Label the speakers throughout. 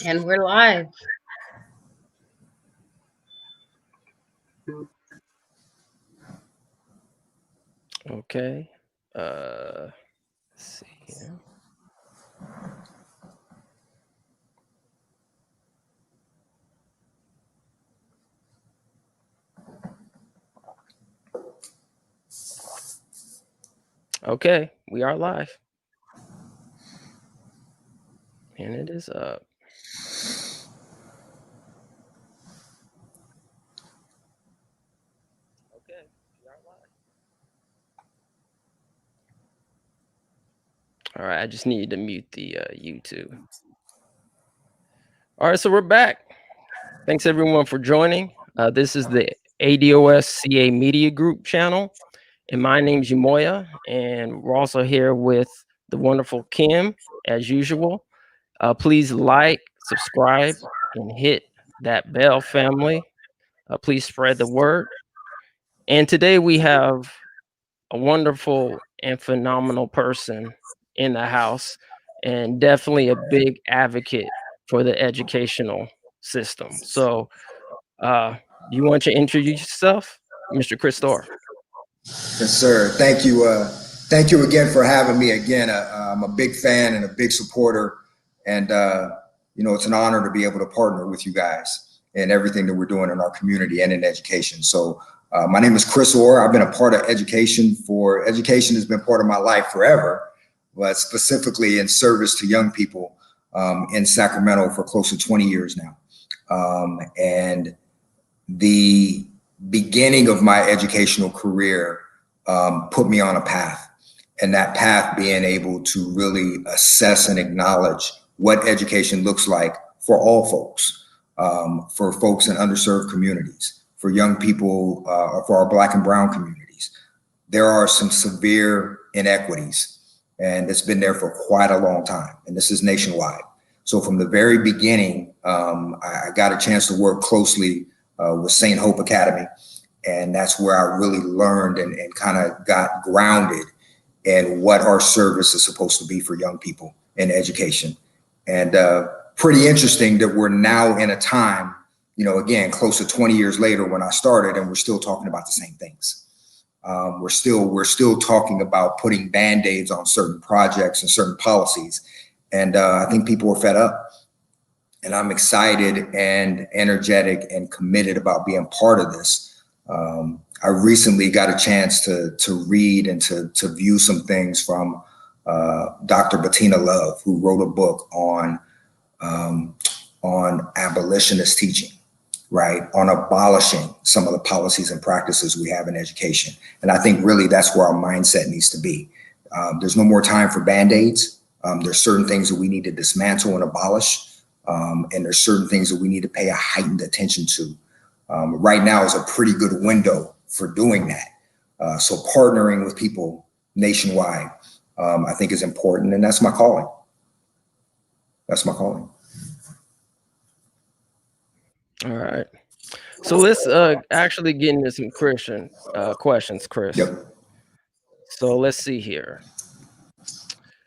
Speaker 1: And we're live.
Speaker 2: Okay. Let's see here. Okay, we are live. And it is up. Okay, we are live. All right, I just needed to mute the YouTube. All right, so we're back. Thanks everyone for joining. This is the ADOS CA Media Group channel, and my name's Umoya, and we're also here with the wonderful Kim, as usual. Please like, subscribe, and hit that bell, family. Please spread the word. And today we have a wonderful and phenomenal person in the house, and definitely a big advocate for the educational system. So, you want to introduce yourself, Mr. Chris Orr?
Speaker 3: Yes, sir. Thank you. Thank you again for having me again. I'm a big fan and a big supporter, and it's an honor to be able to partner with you guys in everything that we're doing in our community and in education. So my name is Chris Orr. I've been a part of education has been part of my life forever, but specifically in service to young people in Sacramento for close to 20 years now. And the beginning of my educational career put me on a path, and that path being able to really assess and acknowledge what education looks like for all folks, for folks in underserved communities, for young people, for our Black and Brown communities. There are some severe inequities, and it's been there for quite a long time, and this is nationwide. So from the very beginning, I got a chance to work closely with St. Hope Academy. And that's where I really learned and kind of got grounded in what our service is supposed to be for young people in education. And pretty interesting that we're now in a time, again, close to 20 years later when I started, and we're still talking about the same things. We're still talking about putting Band-Aids on certain projects and certain policies. And I think people are fed up. And I'm excited and energetic and committed about being part of this. I recently got a chance to read and to view some things from Dr. Bettina Love, who wrote a book on abolitionist teaching, right? On abolishing some of the policies and practices we have in education. And I think really that's where our mindset needs to be. There's no more time for Band-Aids. There's certain things that we need to dismantle and abolish. And there's certain things that we need to pay a heightened attention to. Right now is a pretty good window for doing that. So partnering with people nationwide, I think is important, and that's my calling. That's my calling.
Speaker 2: All right. So let's actually get into some Christian questions, Chris.
Speaker 3: Yep.
Speaker 2: So let's see here.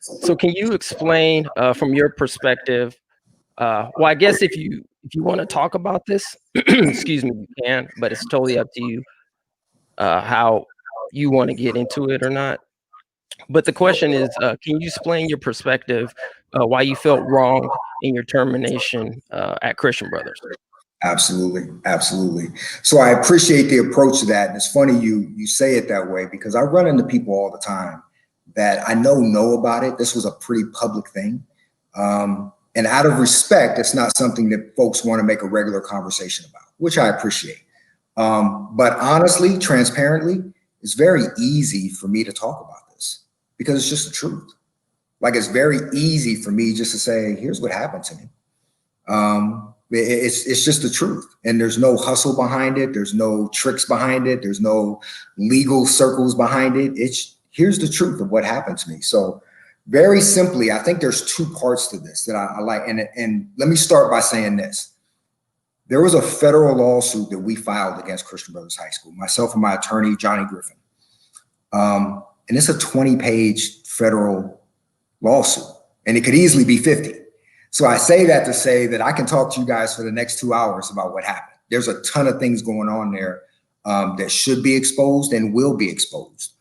Speaker 2: So can you explain from your perspective, well, I guess if you want to talk about this, excuse me, you can, but it's totally up to you how you want to get into it or not. But the question is, can you explain your perspective, why you felt wrong in your termination at Christian Brothers?
Speaker 3: Absolutely. Absolutely. So I appreciate the approach to that. And it's funny you say it that way, because I run into people all the time that I know about it. This was a pretty public thing. And out of respect, it's not something that folks want to make a regular conversation about, which I appreciate. But honestly, transparently, it's very easy for me to talk about this because it's just the truth. Like, it's very easy for me just to say, here's what happened to me. It's just the truth. And there's no hustle behind it. There's no tricks behind it. There's no legal circles behind it. Here's the truth of what happened to me. So very simply, I think there's two parts to this that I like. And let me start by saying this. There was a federal lawsuit that we filed against Christian Brothers High School, myself and my attorney, Johnny Griffin. And it's a 20-page federal lawsuit, and it could easily be 50. So I say that to say that I can talk to you guys for the next 2 hours about what happened. There's a ton of things going on there that should be exposed and will be exposed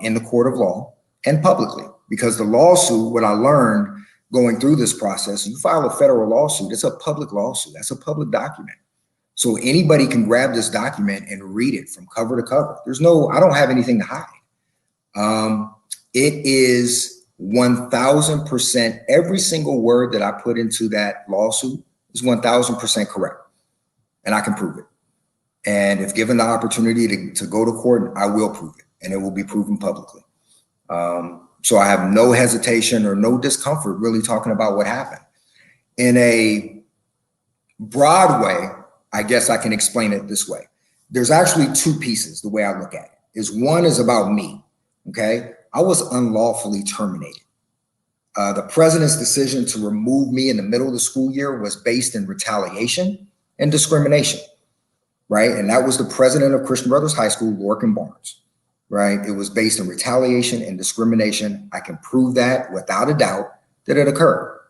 Speaker 3: in the court of law and publicly, because the lawsuit, what I learned going through this process, you file a federal lawsuit, it's a public lawsuit, that's a public document. So anybody can grab this document and read it from cover to cover. I don't have anything to hide. It is 1000%, every single word that I put into that lawsuit is 1000% correct. And I can prove it. And if given the opportunity to go to court, I will prove it, and it will be proven publicly. So I have no hesitation or no discomfort really talking about what happened. In a broad way, I guess I can explain it this way. There's actually two pieces, the way I look at it. One is about me, okay? I was unlawfully terminated. The president's decision to remove me in the middle of the school year was based in retaliation and discrimination, right? And that was the president of Christian Brothers High School, Lorcan Barnes, right? It was based in retaliation and discrimination. I can prove that without a doubt that it occurred,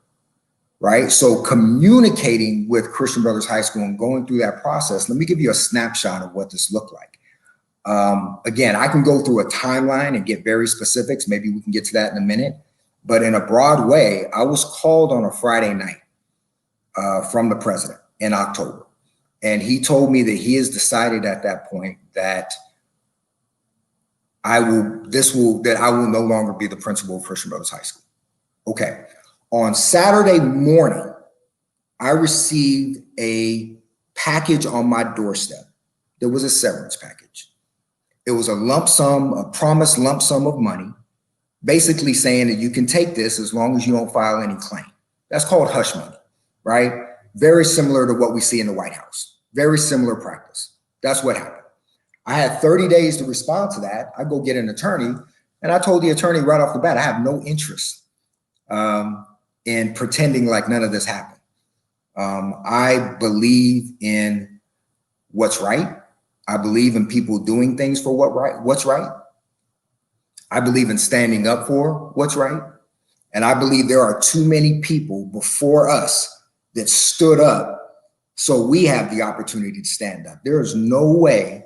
Speaker 3: right? So communicating with Christian Brothers High School and going through that process, let me give you a snapshot of what this looked like. Again, I can go through a timeline and get very specifics. Maybe we can get to that in a minute. But in a broad way, I was called on a Friday night from the president in October. And he told me that he has decided at that point that I will no longer be the principal of Christian Brothers High School. Okay. On Saturday morning, I received a package on my doorstep. There was a severance package. It was a lump sum, a promised lump sum of money, basically saying that you can take this as long as you don't file any claim. That's called hush money, right? Very similar to what we see in the White House. Very similar practice. That's what happened. I had 30 days to respond to that. I go get an attorney, and I told the attorney right off the bat, I have no interest in pretending like none of this happened. I believe in what's right. I believe in people doing things for what's right. I believe in standing up for what's right. And I believe there are too many people before us that stood up so we have the opportunity to stand up. There is no way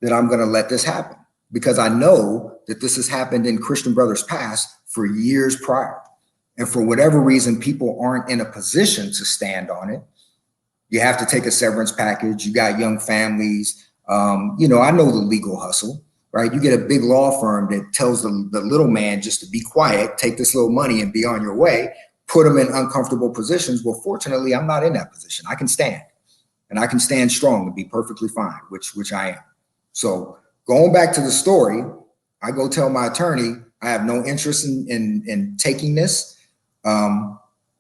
Speaker 3: that I'm going to let this happen, because I know that this has happened in Christian Brothers past for years prior. And for whatever reason, people aren't in a position to stand on it. You have to take a severance package. You got young families. I know the legal hustle, right? You get a big law firm that tells the little man just to be quiet, take this little money and be on your way, put them in uncomfortable positions. Well, fortunately, I'm not in that position. I can stand, and I can stand strong and be perfectly fine, which I am. So going back to the story, I go tell my attorney, I have no interest in taking this. I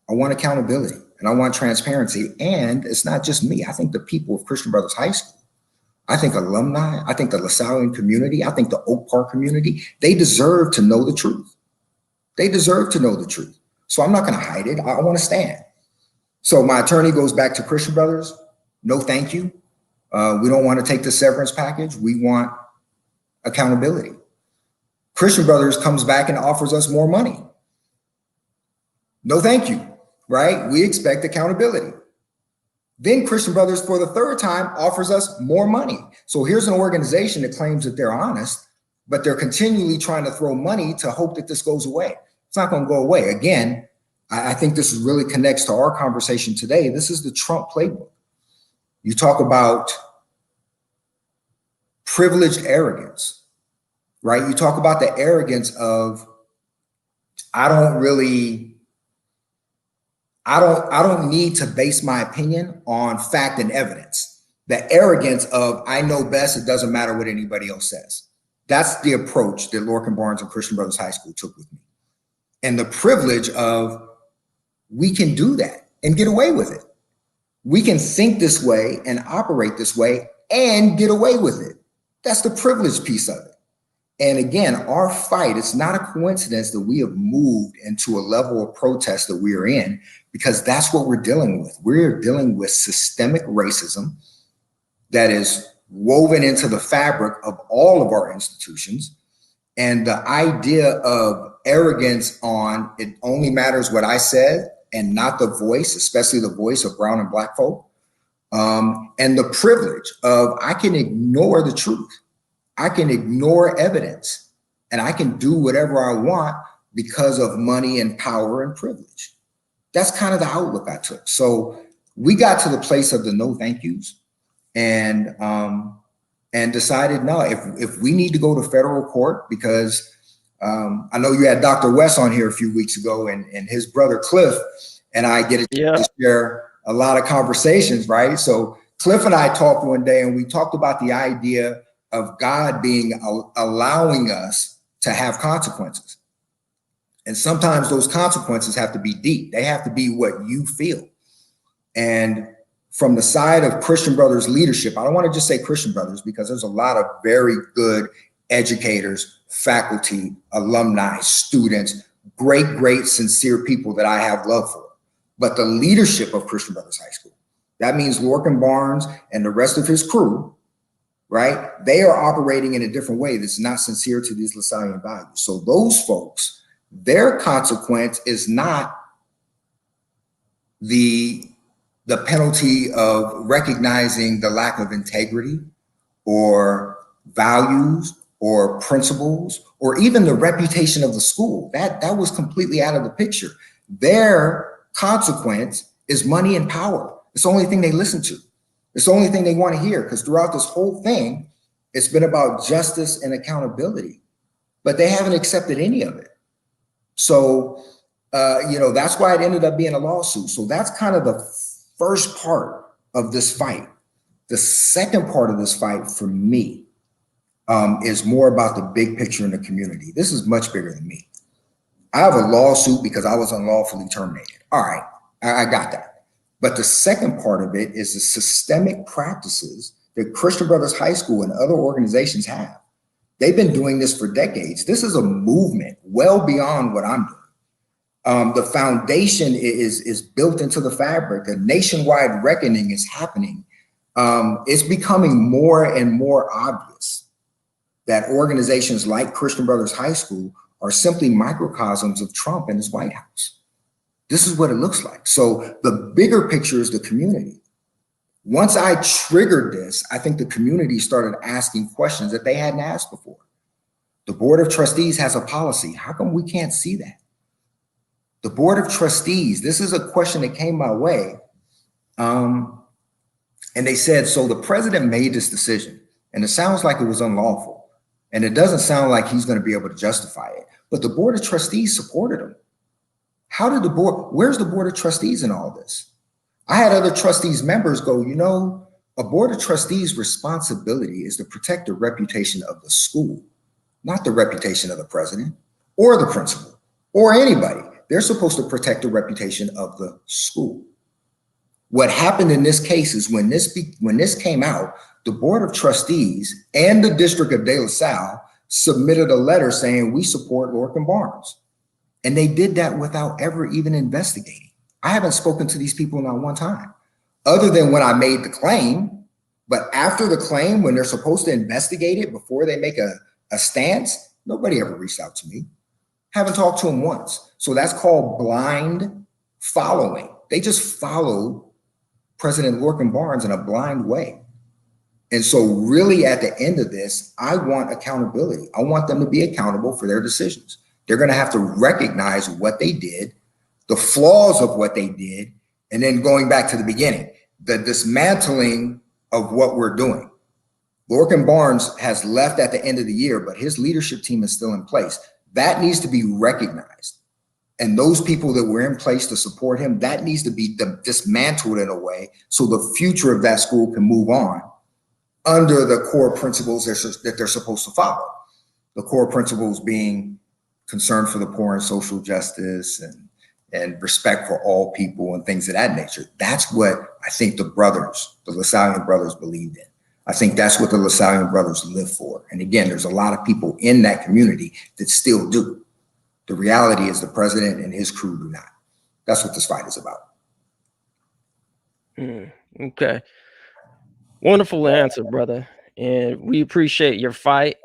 Speaker 3: want accountability and I want transparency. And it's not just me. I think the people of Christian Brothers High School, I think alumni, I think the LaSallian community, I think the Oak Park community, they deserve to know the truth. They deserve to know the truth. So I'm not going to hide it. I want to stand. So my attorney goes back to Christian Brothers. No, thank you. We don't want to take the severance package. We want accountability. Christian Brothers comes back and offers us more money. No, thank you, right? We expect accountability. Then Christian Brothers, for the third time, offers us more money. So here's an organization that claims that they're honest, but they're continually trying to throw money to hope that this goes away. It's not going to go away. Again, I think this really connects to our conversation today. This is the Trump playbook. You talk about privileged arrogance, right? You talk about the arrogance of, I don't need to base my opinion on fact and evidence. The arrogance of, I know best, it doesn't matter what anybody else says. That's the approach that Lorcan Barnes and Christian Brothers High School took with me. And the privilege of, we can do that and get away with it. We can think this way and operate this way and get away with it. That's the privilege piece of it. And again, our fight, it's not a coincidence that we have moved into a level of protest that we are in, because that's what we're dealing with. We're dealing with systemic racism that is woven into the fabric of all of our institutions. And the idea of arrogance on, it only matters what I said, and not the voice, especially the voice of brown and black folk. And the privilege of I can ignore the truth. I can ignore evidence and I can do whatever I want because of money and power and privilege. That's kind of the outlook I took. So we got to the place of the no thank yous and decided, no, if we need to go to federal court, because I know you had Dr. West on here a few weeks ago and his brother Cliff and I get to share a lot of conversations, right? So Cliff and I talked one day and we talked about the idea of God being allowing us to have consequences. And sometimes those consequences have to be deep. They have to be what you feel. And from the side of Christian Brothers leadership, I don't want to just say Christian Brothers because there's a lot of very good educators, faculty, alumni, students, great, sincere people that I have love for. But the leadership of Christian Brothers High School, that means Lorcan Barnes and the rest of his crew, right? They are operating in a different way that's not sincere to these LaSallian values. So those folks, their consequence is not the penalty of recognizing the lack of integrity or values or principles or even the reputation of the school. That was completely out of the picture. Their consequence is money and power. It's the only thing they listen to. It's the only thing they want to hear, because throughout this whole thing, it's been about justice and accountability, but they haven't accepted any of it. So, that's why it ended up being a lawsuit. So that's kind of the first part of this fight. The second part of this fight for me is more about the big picture in the community. This is much bigger than me. I have a lawsuit because I was unlawfully terminated. All right, I got that. But the second part of it is the systemic practices that Christian Brothers High School and other organizations have. They've been doing this for decades. This is a movement well beyond what I'm doing. The foundation is built into the fabric. A nationwide reckoning is happening. It's becoming more and more obvious that organizations like Christian Brothers High School are simply microcosms of Trump and his White House. This is what it looks like. So the bigger picture is the community. Once I triggered this, I think the community started asking questions that they hadn't asked before. The Board of Trustees has a policy. How come we can't see that? The Board of Trustees, this is a question that came my way. And they said, so the president made this decision and it sounds like it was unlawful. And it doesn't sound like he's going to be able to justify it. But the Board of Trustees supported him. How did where's the Board of Trustees in all this? I had other trustees members go, a Board of Trustees responsibility is to protect the reputation of the school, not the reputation of the president or the principal or anybody. They're supposed to protect the reputation of the school. What happened in this case is when this came out, the Board of Trustees and the District of De La Salle submitted a letter saying we support Lorcan Barnes. And they did that without ever even investigating. I haven't spoken to these people not one time, other than when I made the claim. But after the claim, when they're supposed to investigate it before they make a stance, nobody ever reached out to me. Haven't talked to them once. So that's called blind following. They just follow President Lorcan Barnes in a blind way. And so really at the end of this, I want accountability. I want them to be accountable for their decisions. They're going to have to recognize what they did, the flaws of what they did, and then going back to the beginning, the dismantling of what we're doing. Lorcan Barnes has left at the end of the year, but his leadership team is still in place. That needs to be recognized. And those people that were in place to support him, that needs to be dismantled in a way so the future of that school can move on under the core principles that they're supposed to follow. The core principles being concern for the poor and social justice and respect for all people and things of that nature. That's what I think the LaSallian brothers believed in. I think that's what the LaSallian brothers live for. And again, there's a lot of people in that community that still do. The reality is the president and his crew do not. That's what this fight is about.
Speaker 2: Okay. Wonderful answer, brother. And we appreciate your fight,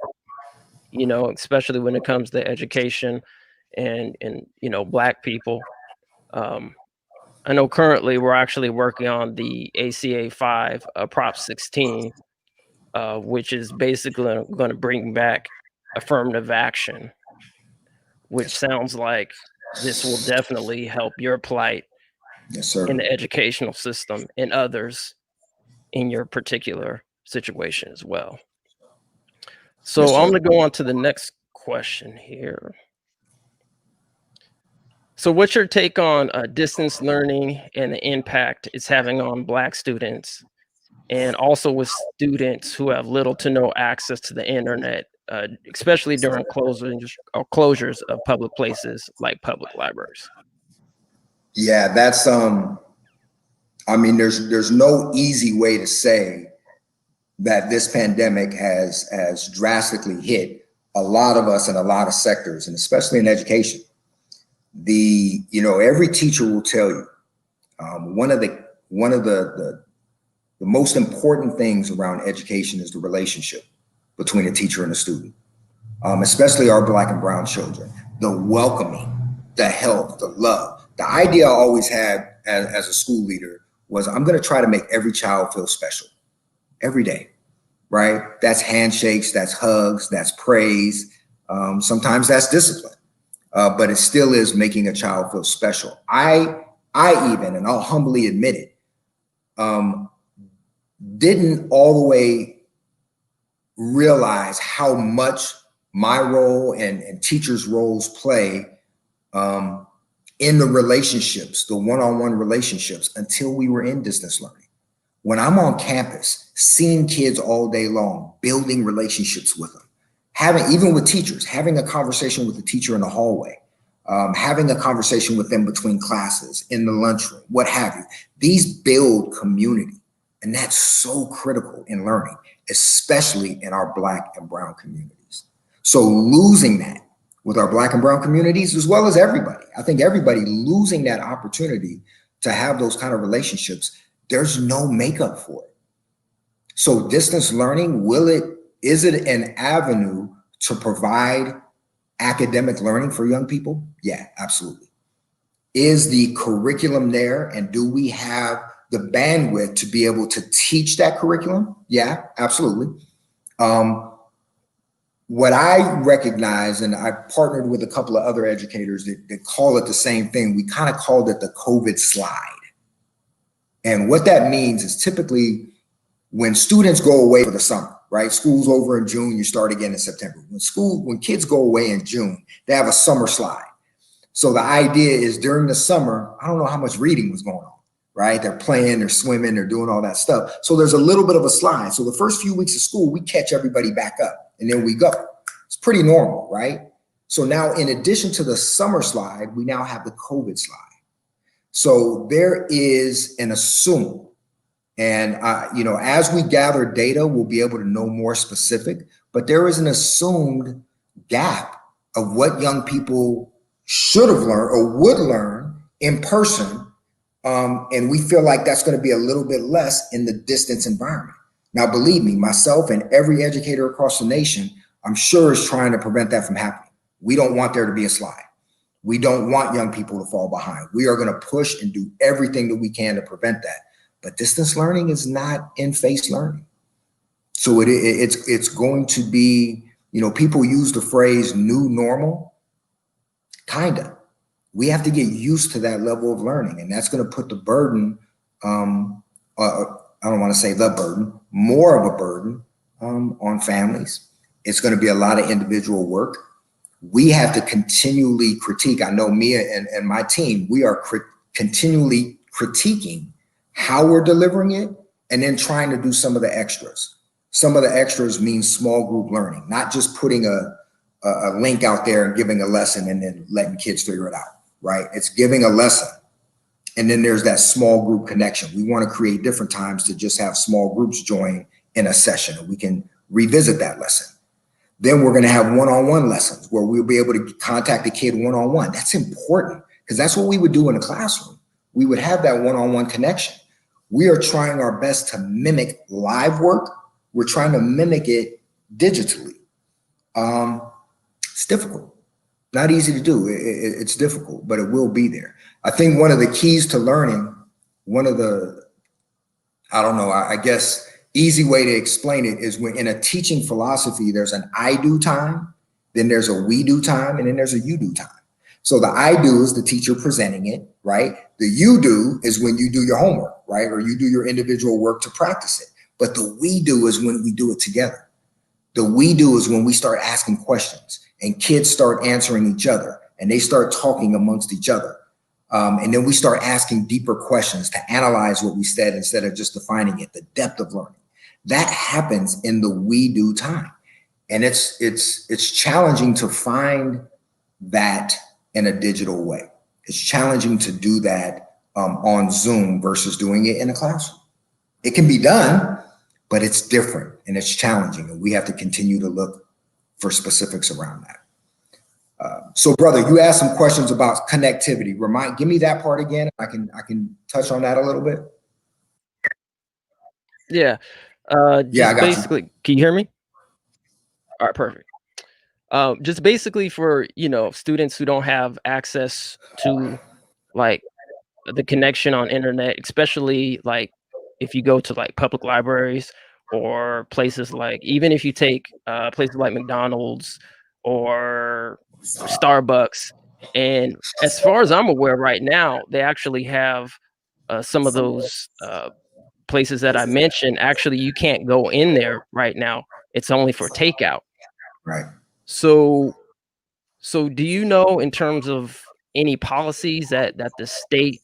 Speaker 2: especially when it comes to education and Black people. I know currently we're actually working on the ACA 5 Prop 16, which is basically going to bring back affirmative action, which sounds like this will definitely help your plight
Speaker 3: Yes,
Speaker 2: in
Speaker 3: sir.
Speaker 2: the educational system and others in your particular situation as well. So
Speaker 3: Yes,
Speaker 2: I'm
Speaker 3: sir.
Speaker 2: going to go on to the next question here. So what's your take on distance learning and the impact it's having on Black students, and also with students who have little to no access to the internet, especially during closures of public places like public libraries?
Speaker 3: Yeah, that's I mean, there's no easy way to say that this pandemic has drastically hit a lot of us in a lot of sectors, and especially in education. Every teacher will tell you one of the most important things around education is the relationship between a teacher and a student, especially our Black and brown children. The welcoming, the help, the love. The idea I always had as a school leader was I'm going to try to make every child feel special every day, right? That's handshakes, that's hugs, that's praise. Sometimes that's discipline, but it still is making a child feel special. I even, and I'll humbly admit it, didn't all the way realize how much my role and teachers' roles play in the relationships, the one-on-one relationships, until we were in distance learning. When I'm on campus, seeing kids all day long, building relationships with them, even with teachers, having a conversation with the teacher in the hallway, having a conversation with them between classes, in the lunchroom, what have you. These build community, and that's so critical in learning, especially in our Black and brown communities. So losing that with our Black and brown communities, as well as everybody, I think everybody losing that opportunity to have those kind of relationships, there's no makeup for it. So distance learning, is it an avenue to provide academic learning for young people? Yeah, absolutely. Is the curriculum there, and do we have the bandwidth to be able to teach that curriculum? Yeah, absolutely. What I recognize, and I partnered with a couple of other educators that call it the same thing, we kind of called it the COVID slide. And what that means is typically when students go away for the summer, right? School's over in June, you start again in September. When kids go away in June, they have a summer slide. So the idea is during the summer, I don't know how much reading was going on, right? They're playing, they're swimming, they're doing all that stuff. So there's a little bit of a slide. So the first few weeks of school, we catch everybody back up and then we go. It's pretty normal, right? So now in addition to the summer slide, we now have the COVID slide. So there is an assume, and as we gather data, we'll be able to know more specific, but there is an assumed gap of what young people should have learned or would learn in person. And we feel like that's going to be a little bit less in the distance environment. Now, believe me, myself and every educator across the nation, I'm sure, is trying to prevent that from happening. We don't want there to be a slide. We don't want young people to fall behind. We are going to push and do everything that we can to prevent that. But distance learning is not in-face learning. So it's going to be, people use the phrase new normal, kinda. We have to get used to that level of learning, and that's going to put the burden, I don't want to say the burden, more of a burden on families. It's going to be a lot of individual work. We have to continually critique. I know me and my team, we are continually critiquing how we're delivering it, and then trying to do some of the extras. Some of the extras mean small group learning, not just putting a link out there and giving a lesson and then letting kids figure it out, right? It's giving a lesson. And then there's that small group connection. We want to create different times to just have small groups join in a session, and we can revisit that lesson. Then we're going to have one-on-one lessons where we'll be able to contact the kid one-on-one. That's important because that's what we would do in a classroom. We would have that one-on-one connection. We are trying our best to mimic live work. We're trying to mimic it digitally. It's difficult. Not easy to do. It's difficult, but it will be there. I think one of the keys to learning, one of the, I don't know, I guess easy way to explain it is when in a teaching philosophy, there's an I do time, then there's a we do time, and then there's a you do time. So the I do is the teacher presenting it, right? The you do is when you do your homework, right? Or you do your individual work to practice it. But the we do is when we do it together. The we do is when we start asking questions and kids start answering each other and they start talking amongst each other. And then we start asking deeper questions to analyze what we said instead of just defining it, the depth of learning. That happens in the we do time. And it's challenging to find that in a digital way. It's challenging to do that on Zoom versus doing it in a classroom. It can be done, but it's different and it's challenging. And we have to continue to look for specifics around that. So brother, you asked some questions about connectivity. Give me that part again. I can touch on that a little bit.
Speaker 2: Yeah.
Speaker 3: Yeah, I got
Speaker 2: basically, can you hear me? All right, perfect. Just basically for, students who don't have access to like the connection on internet, especially like if you go to like public libraries or places like, even if you take places like McDonald's or Starbucks. And as far as I'm aware right now, they actually have some of those places that I mentioned. Actually, you can't go in there right now. It's only for takeout.
Speaker 3: Right.
Speaker 2: So do you know in terms of any policies that the state,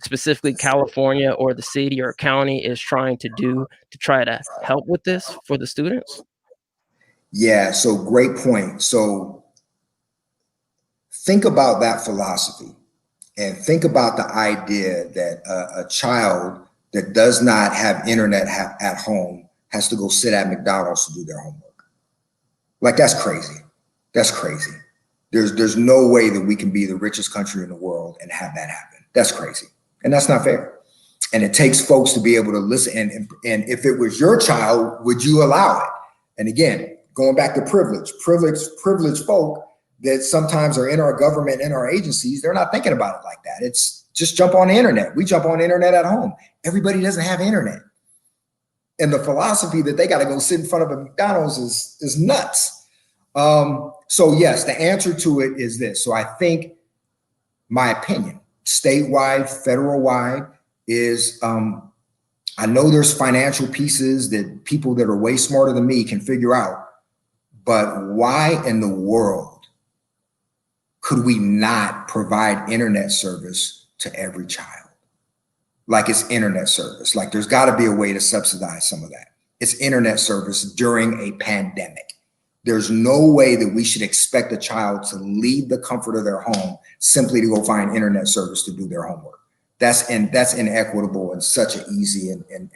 Speaker 2: specifically California or the city or county, is trying to do to try to help with this for the students?
Speaker 3: Yeah, so great point. So think about that philosophy and think about the idea that a child that does not have internet at home has to go sit at McDonald's to do their homework. Like, that's crazy. That's crazy. There's no way that we can be the richest country in the world and have that happen. That's crazy. And that's not fair. And it takes folks to be able to listen. And if it was your child, would you allow it? And again, going back to privileged folk that sometimes are in our government, in our agencies, they're not thinking about it like that. It's just jump on the internet. We jump on the internet at home. Everybody doesn't have internet. And the philosophy that they got to go sit in front of a McDonald's is nuts. So yes, the answer to it is this. So I think my opinion, statewide, federal-wide, is I know there's financial pieces that people that are way smarter than me can figure out, but why in the world could we not provide internet service to every child? Like, it's internet service. Like, there's got to be a way to subsidize some of that. It's internet service during a pandemic. There's no way that we should expect a child to leave the comfort of their home simply to go find internet service to do their homework. That's inequitable and such an easy, and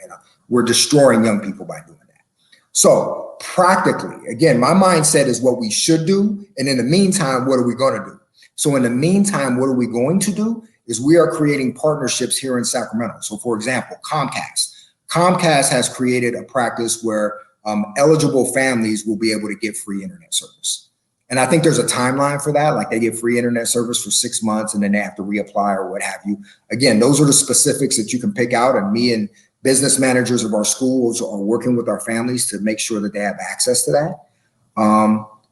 Speaker 3: we're destroying young people by doing that. So practically, again, my mindset is what we should do. And in the meantime, what are we going to do? So in the meantime, what are we going to do is we are creating partnerships here in Sacramento. So for example, Comcast has created a practice where eligible families will be able to get free internet service. And I think there's a timeline for that. Like, they get free internet service for 6 months and then they have to reapply or what have you. Again, those are the specifics that you can pick out. And me and business managers of our schools are working with our families to make sure that they have access to that.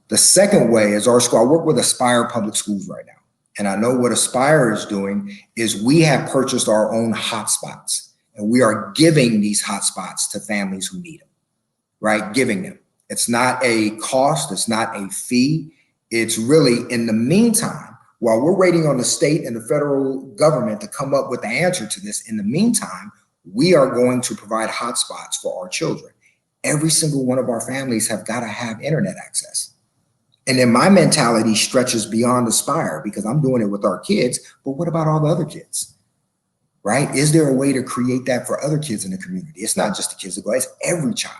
Speaker 3: The second way is our school. I work with Aspire Public Schools right now. And I know what Aspire is doing is we have purchased our own hotspots, and we are giving these hotspots to families who need them, right? Giving them. It's not a cost. It's not a fee. It's really, in the meantime, while we're waiting on the state and the federal government to come up with the answer to this, in the meantime, we are going to provide hotspots for our children. Every single one of our families have got to have internet access. And then my mentality stretches beyond Aspire, because I'm doing it with our kids, but what about all the other kids, right? Is there a way to create that for other kids in the community? It's not just the kids that go, it's every child.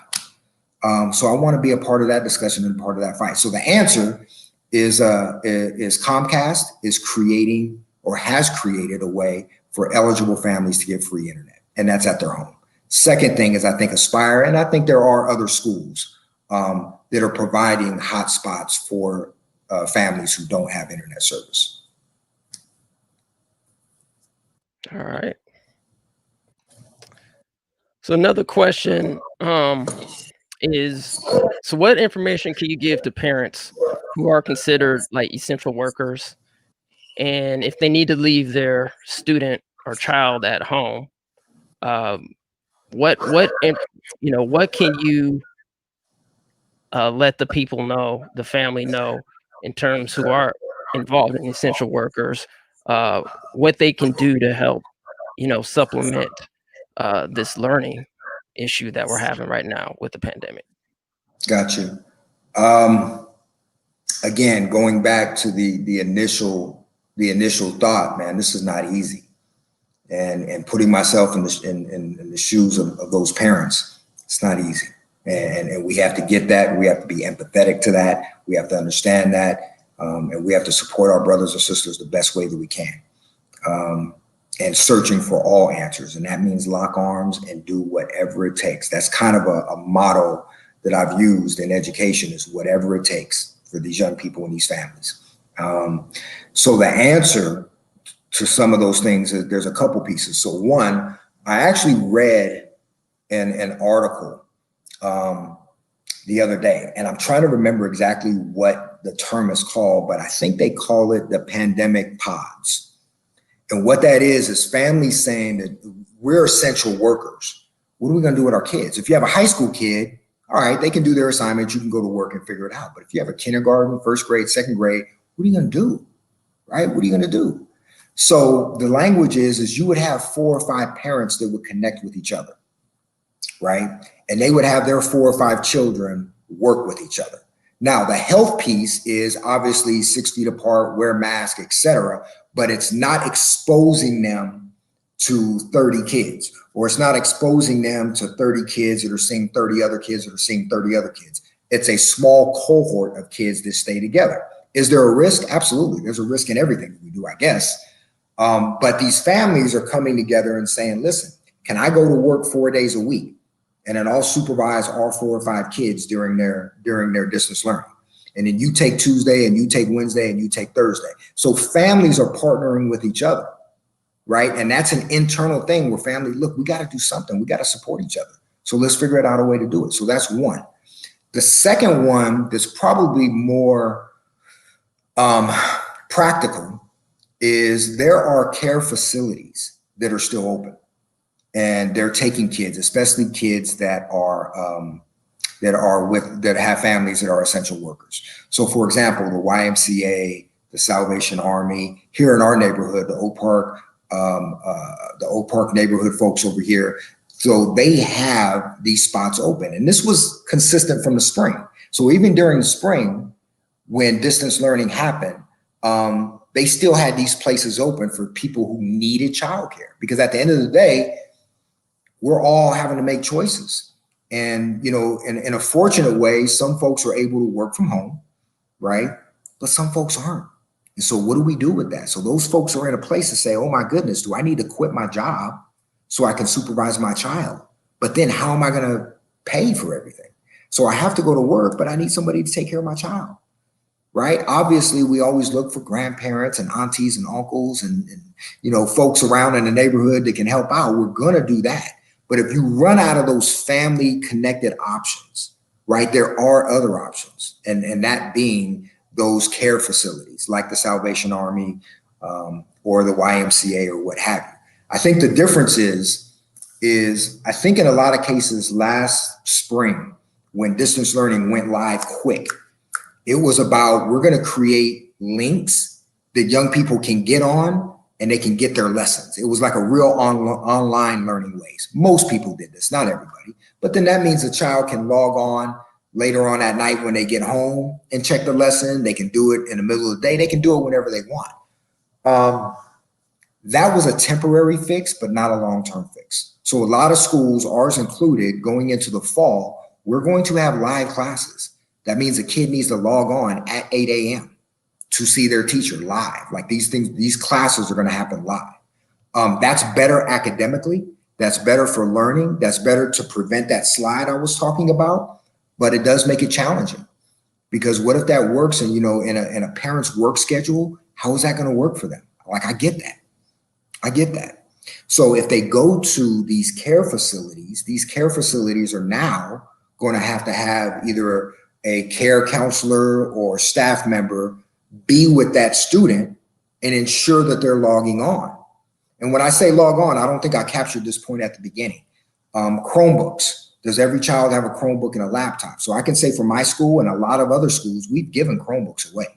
Speaker 3: So I want to be a part of that discussion and part of that fight. So the answer is Comcast is creating or has created a way for eligible families to get free internet, and that's at their home. Second thing is, I think Aspire, and I think there are other schools that are providing hotspots for families who don't have internet service.
Speaker 2: All right. So another question is, so what information can you give to parents who are considered like essential workers, and if they need to leave their student or child at home, what can you let the people know, the family know, in terms who are involved in essential workers, what they can do to help, supplement this learning issue that we're having right now with the pandemic?
Speaker 3: Got you. Again, going back to the initial thought, man, this is not easy. And putting myself in the shoes of those parents, it's not easy. And we have to get that. We have to be empathetic to that. We have to understand that. And we have to support our brothers and sisters the best way that we can. And searching for all answers. And that means lock arms and do whatever it takes. That's kind of a motto that I've used in education, is whatever it takes for these young people and these families. So the answer to some of those things is there's a couple pieces. So one, I actually read an article the other day, and I'm trying to remember exactly what the term is called, but I think they call it the pandemic pods. And what that is families saying that we're essential workers. What are we gonna do with our kids? If you have a high school kid, all right, they can do their assignments, you can go to work and figure it out. But if you have a kindergarten, first grade, second grade, what are you gonna do, right? What are you gonna do? So the language is you would have 4 or 5 parents that would connect with each other, right? And they would have their 4 or 5 children work with each other. Now, the health piece is obviously 6 feet apart, wear masks, etc., but it's not exposing them to 30 kids, or it's not exposing them to 30 kids that are seeing 30 other kids that are seeing 30 other kids. It's a small cohort of kids that stay together. Is there a risk? Absolutely. There's a risk in everything that we do, I guess. But these families are coming together and saying, listen, can I go to work 4 days a week? And then I'll supervise all 4 or 5 kids during their distance learning. And then you take Tuesday and you take Wednesday and you take Thursday. So families are partnering with each other, right? And that's an internal thing where family, look, we got to do something. We got to support each other. So let's figure out a way to do it. So that's one. The second one that's probably more practical is there are care facilities that are still open, and they're taking kids, especially kids that have families that are essential workers. So for example, the YMCA, the Salvation Army, here in our neighborhood, the Oak Park neighborhood folks over here. So they have these spots open, and this was consistent from the spring. So even during the spring, when distance learning happened, they still had these places open for people who needed childcare, because at the end of the day, we're all having to make choices. And, in a fortunate way, some folks are able to work from home, right? But some folks aren't. And so what do we do with that? So those folks are in a place to say, oh my goodness, do I need to quit my job so I can supervise my child? But then how am I going to pay for everything? So I have to go to work, but I need somebody to take care of my child, right? Obviously, we always look for grandparents and aunties and uncles and folks around in the neighborhood that can help out. We're going to do that. But if you run out of those family connected options, right, there are other options. And that being those care facilities like the Salvation Army or the YMCA or what have you. I think the difference is I think in a lot of cases last spring, when distance learning went live quick, it was about, we're going to create links that young people can get on and they can get their lessons. It was like a real online learning ways. Most people did this, not everybody. But then that means the child can log on later on at night when they get home and check the lesson. They can do it in the middle of the day. They can do it whenever they want. That was a temporary fix, but not a long-term fix. So a lot of schools, ours included, going into the fall, we're going to have live classes. That means a kid needs to log on at 8 a.m. to see their teacher live. Like these classes are going to happen live. That's better academically. That's better for learning. That's better to prevent that slide I was talking about, but it does make it challenging. Because what if that works and, in a parent's work schedule, how is that going to work for them? Like, I get that. I get that. So if they go to these care facilities are now going to have either a care counselor or staff member be with that student and ensure that they're logging on. And when I say log on, I don't think I captured this point at the beginning. Chromebooks. Does every child have a Chromebook and a laptop? So I can say for my school and a lot of other schools, we've given Chromebooks away.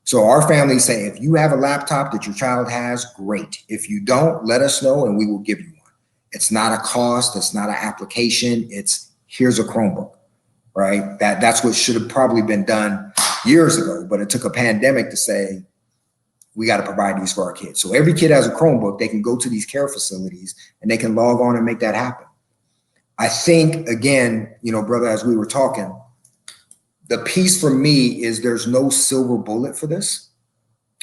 Speaker 3: So our families say, if you have a laptop that your child has, great. If you don't, let us know and we will give you one. It's not a cost. It's not an application. It's here's a Chromebook, right? That's what should have probably been done years ago, but it took a pandemic to say, we got to provide these for our kids. So every kid has a Chromebook. They can go to these care facilities and they can log on and make that happen. I think, again, brother, as we were talking, the piece for me is there's no silver bullet for this.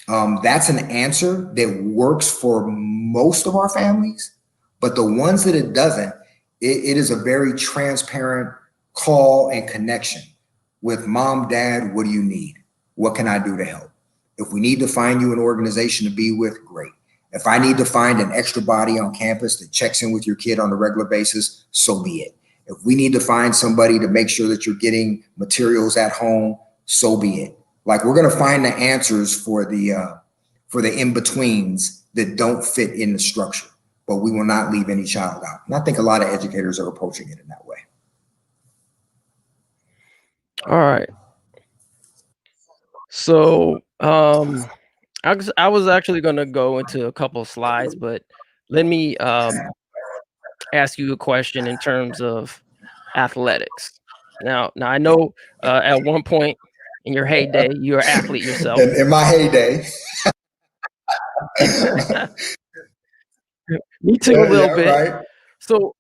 Speaker 3: That's an answer that works for most of our families, but the ones that it doesn't, it is a very transparent call and connection with mom, dad, what do you need? What can I do to help? If we need to find you an organization to be with, great. If I need to find an extra body on campus that checks in with your kid on a regular basis, so be it. If we need to find somebody to make sure that you're getting materials at home, so be it. Like, we're going to find the answers for the in-betweens that don't fit in the structure, but we will not leave any child out. And I think a lot of educators are approaching it in that way.
Speaker 2: All right. So I was actually going to go into a couple of slides, but let me ask you a question in terms of athletics. Now I know at one point in your heyday, you're an athlete yourself.
Speaker 3: In my heyday.
Speaker 2: Me too, a little bit.
Speaker 3: Right.
Speaker 2: So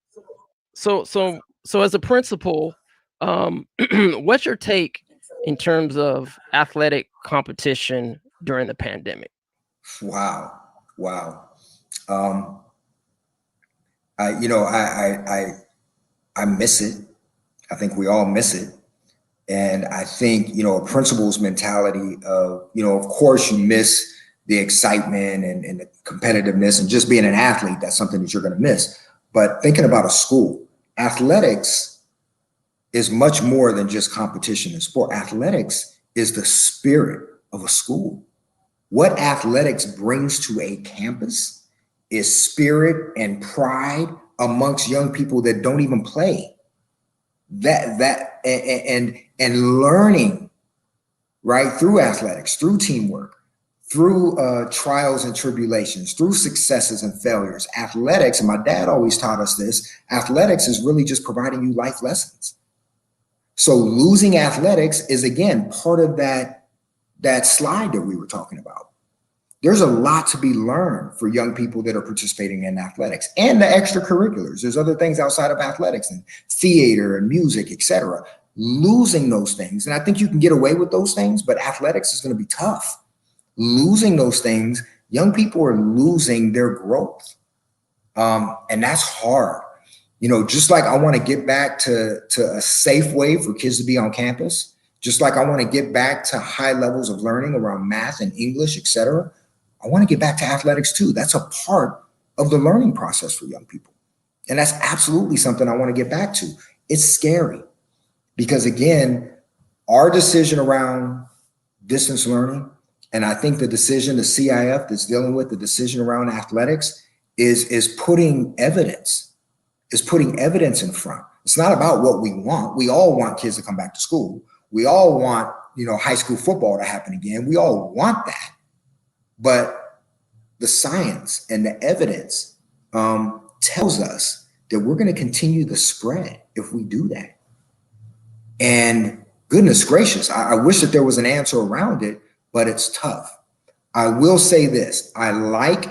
Speaker 2: as a principal, what's your take in terms of athletic competition during the pandemic?
Speaker 3: Wow. I miss it. I think we all miss it. And I think, a principal's mentality of, of course you miss the excitement and the competitiveness and just being an athlete. That's something that you're going to miss. But thinking about a school, athletics is much more than just competition and sport. Athletics is the spirit of a school. What athletics brings to a campus is spirit and pride amongst young people that don't even play. And learning, right, through athletics, through teamwork, through trials and tribulations, through successes and failures. Athletics, and my dad always taught us this, athletics is really just providing you life lessons. So losing athletics is, again, part of that slide that we were talking about. There's a lot to be learned for young people that are participating in athletics and the extracurriculars. There's other things outside of athletics and theater and music, etc. Losing those things, and I think you can get away with those things, but athletics is going to be tough. Losing those things, young people are losing their growth, and that's hard. Just like I want to get back to a safe way for kids to be on campus, just like I want to get back to high levels of learning around math and English, etc. I want to get back to athletics too. That's a part of the learning process for young people. And that's absolutely something I want to get back to. It's scary because, again, our decision around distance learning, and I think the decision, the CIF that's dealing with the decision around athletics is putting evidence in front. It's not about what we want. We all want kids to come back to school. We all want, high school football to happen again. We all want that. But the science and the evidence tells us that we're going to continue the spread if we do that. And goodness gracious, I wish that there was an answer around it, but it's tough. I will say this. I like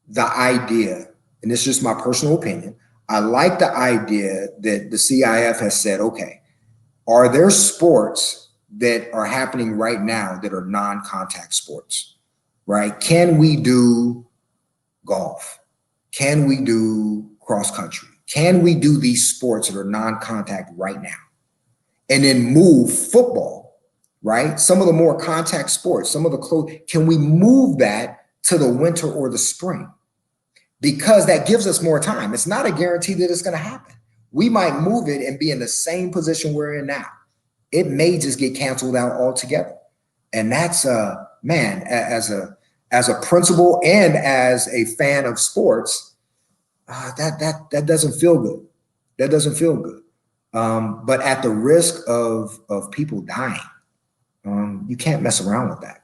Speaker 3: the idea, and this is just my personal opinion. I like the idea that the CIF has said, okay, are there sports that are happening right now that are non-contact sports, right? Can we do golf? Can we do cross country? Can we do these sports that are non-contact right now? And then move football right? Some of the more contact sports, some of the close, can we move that to the winter or the spring? Because that gives us more time. It's not a guarantee that it's going to happen. We might move it and be in the same position we're in now. It may just get canceled out altogether. And that's man, as a principal and as a fan of sports, that doesn't feel good. That doesn't feel good. But at the risk of people dying, you can't mess around with that.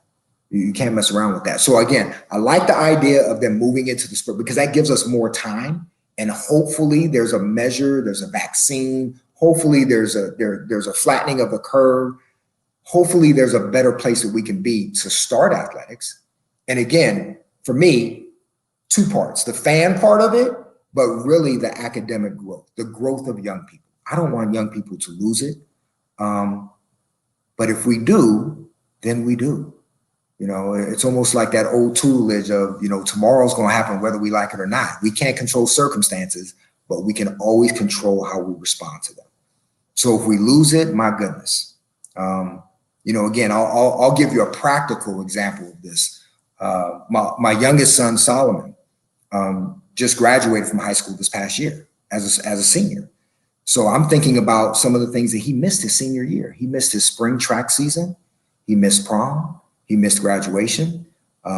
Speaker 3: You can't mess around with that. So again, I like the idea of them moving into the spring because that gives us more time. And hopefully there's a measure, there's a vaccine. Hopefully there's a flattening of the curve. Hopefully there's a better place that we can be to start athletics. And again, for me, two parts, the fan part of it, but really the academic growth, the growth of young people. I don't want young people to lose it. But if we do, then we do. You know, it's almost like that old tutelage of, tomorrow's going to happen whether we like it or not. We can't control circumstances, but we can always control how we respond to them. So if we lose it, my goodness. Again, I'll give you a practical example of this. My youngest son, Solomon, just graduated from high school this past year as a senior. So I'm thinking about some of the things that he missed his senior year. He missed his spring track season. He missed prom. He missed graduation.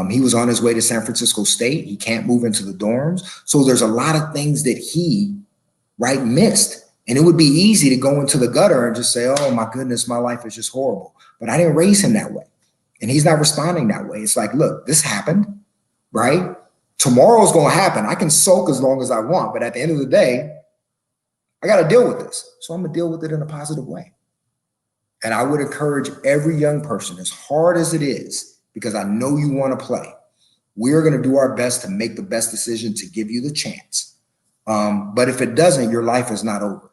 Speaker 3: He was on his way to San Francisco State. He can't move into the dorms. So there's a lot of things that he missed. And it would be easy to go into the gutter and just say, oh my goodness, my life is just horrible. But I didn't raise him that way. And he's not responding that way. It's like, look, this happened, right? Tomorrow's going to happen. I can sulk as long as I want, but at the end of the day, I got to deal with this. So I'm going to deal with it in a positive way. And I would encourage every young person, as hard as it is, because I know you want to play, we're going to do our best to make the best decision to give you the chance. But if it doesn't, your life is not over,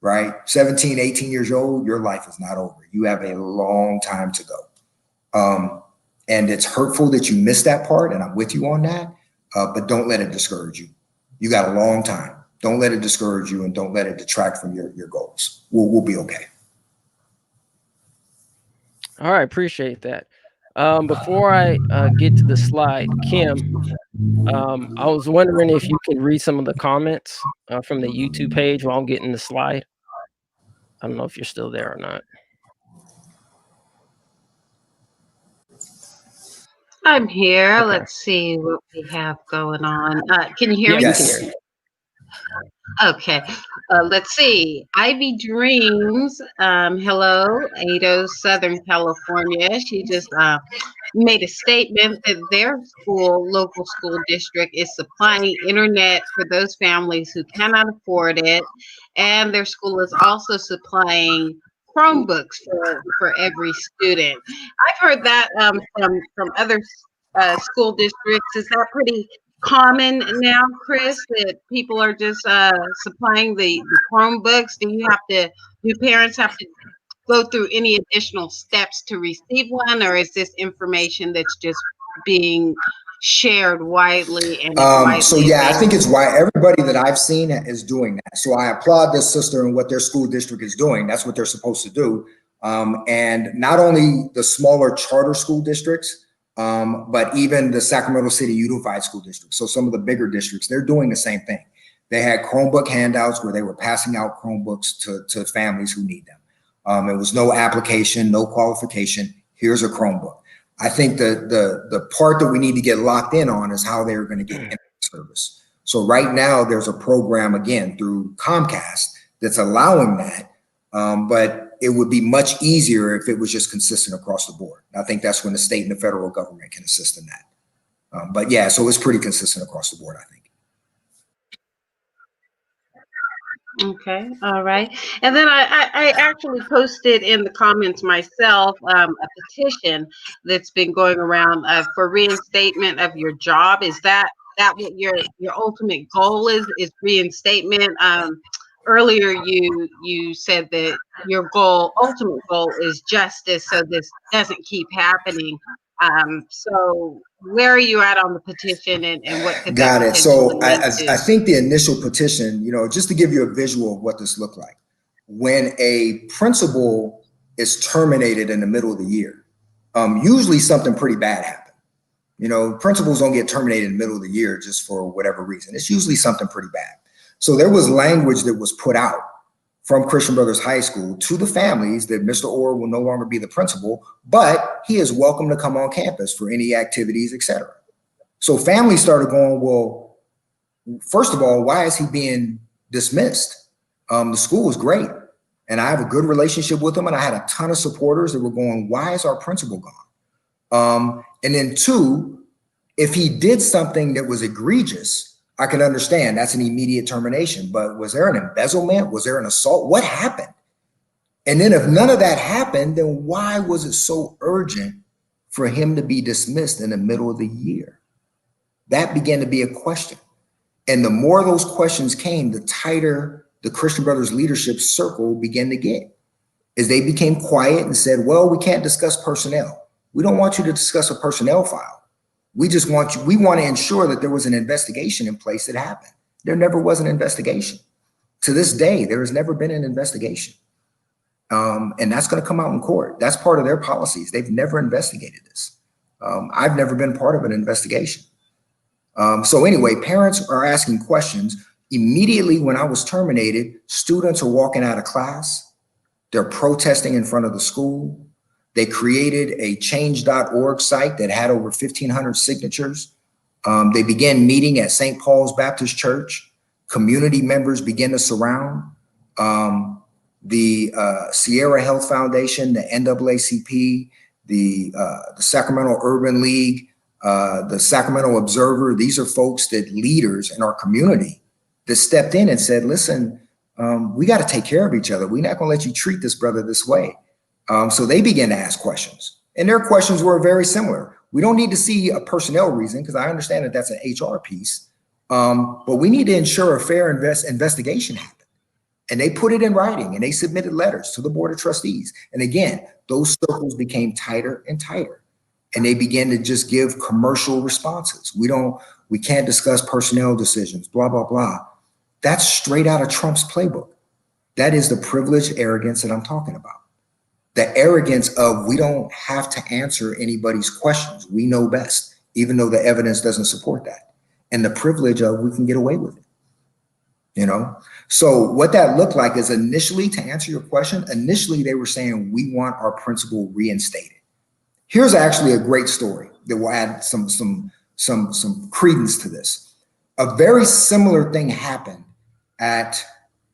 Speaker 3: right? 17, 18 years old, your life is not over. You have a long time to go. And it's hurtful that you missed that part, and I'm with you on that, but don't let it discourage you. You got a long time. Don't let it discourage you, and don't let it detract from your goals. We'll be okay.
Speaker 2: All right, appreciate that. Before I get to the slide, Kim, I was wondering if you can read some of the comments from the YouTube page while I'm getting the slide. I don't know if you're still there or not.
Speaker 1: I'm here.
Speaker 2: Okay.
Speaker 1: Let's see what we have going on. Can you hear me?
Speaker 3: Yes.
Speaker 2: We can hear you.
Speaker 1: Okay. Let's see. Ivy Dreams. Hello, Ado, Southern California. She just made a statement that their local school district is supplying internet for those families who cannot afford it. And their school is also supplying Chromebooks for every student. I've heard that from other school districts. Is that pretty common now, Chris, that people are just supplying the Chromebooks? Do parents have to go through any additional steps to receive one, or is this information that's just being shared widely and
Speaker 3: so yeah, I think it's why everybody that I've seen is doing that. So I applaud this sister and what their school district is doing. That's what they're supposed to do. And not only the smaller charter school districts, but even the Sacramento City Unified School District. So some of the bigger districts, they're doing the same thing. They had Chromebook handouts where they were passing out Chromebooks to families who need them. It was no application, no qualification. Here's a Chromebook. I think the part that we need to get locked in on is how they're going to get internet service. So right now there's a program, again, through Comcast that's allowing that. But it would be much easier if it was just consistent across the board. I think that's when the state and the federal government can assist in that. But yeah, so it's pretty consistent across the board, I think.
Speaker 1: Okay, all right. And then I actually posted in the comments myself a petition that's been going around for reinstatement of your job. Is that what your ultimate goal is reinstatement? Earlier you said that your ultimate goal is justice, so this doesn't keep happening. So where are you at on the petition, and what could
Speaker 3: Got
Speaker 1: that
Speaker 3: it. So
Speaker 1: potentially lead
Speaker 3: I
Speaker 1: to?
Speaker 3: think the initial petition, just to give you a visual of what this looked like, when a principal is terminated in the middle of the year, usually something pretty bad happened. You know, principals don't get terminated in the middle of the year just for whatever reason. It's usually something pretty bad. So there was language that was put out from Christian Brothers High School to the families that Mr. Orr will no longer be the principal, but he is welcome to come on campus for any activities, etc. So families started going, well, first of all, why is he being dismissed? The school was great, and I have a good relationship with him, and I had a ton of supporters that were going, why is our principal gone? And then two, if he did something that was egregious, I can understand that's an immediate termination, but was there an embezzlement? Was there an assault? What happened? And then if none of that happened, then why was it so urgent for him to be dismissed in the middle of the year? That began to be a question. And the more those questions came, the tighter the Christian Brothers leadership circle began to get, as they became quiet and said, well, we can't discuss personnel. We don't want you to discuss a personnel file. We just want you, we want to ensure that there was an investigation in place that happened. There never was an investigation. To this day, there has never been an investigation. And that's going to come out in court. That's part of their policies. They've never investigated this. I've never been part of an investigation. So anyway, parents are asking questions. Immediately when I was terminated, students are walking out of class. They're protesting in front of the school. They created a change.org site that had over 1,500 signatures. They began meeting at St. Paul's Baptist Church. Community members began to surround. The Sierra Health Foundation, the NAACP, the Sacramento Urban League, the Sacramento Observer. These are folks that leaders in our community that stepped in and said, listen, we got to take care of each other. We're not going to let you treat this brother this way. So they began to ask questions, and their questions were very similar. We don't need to see a personnel reason, because I understand that that's an HR piece, but we need to ensure a fair investigation happened. And they put it in writing, and they submitted letters to the Board of Trustees. And again, those circles became tighter and tighter, and they began to just give commercial responses. We can't discuss personnel decisions, blah, blah, blah. That's straight out of Trump's playbook. That is the privileged arrogance that I'm talking about. The arrogance of, we don't have to answer anybody's questions. We know best, even though the evidence doesn't support that. And the privilege of, we can get away with it. You know, so what that looked like is, initially, to answer your question, initially they were saying, we want our principal reinstated. Here's actually a great story that will add some credence to this. A very similar thing happened at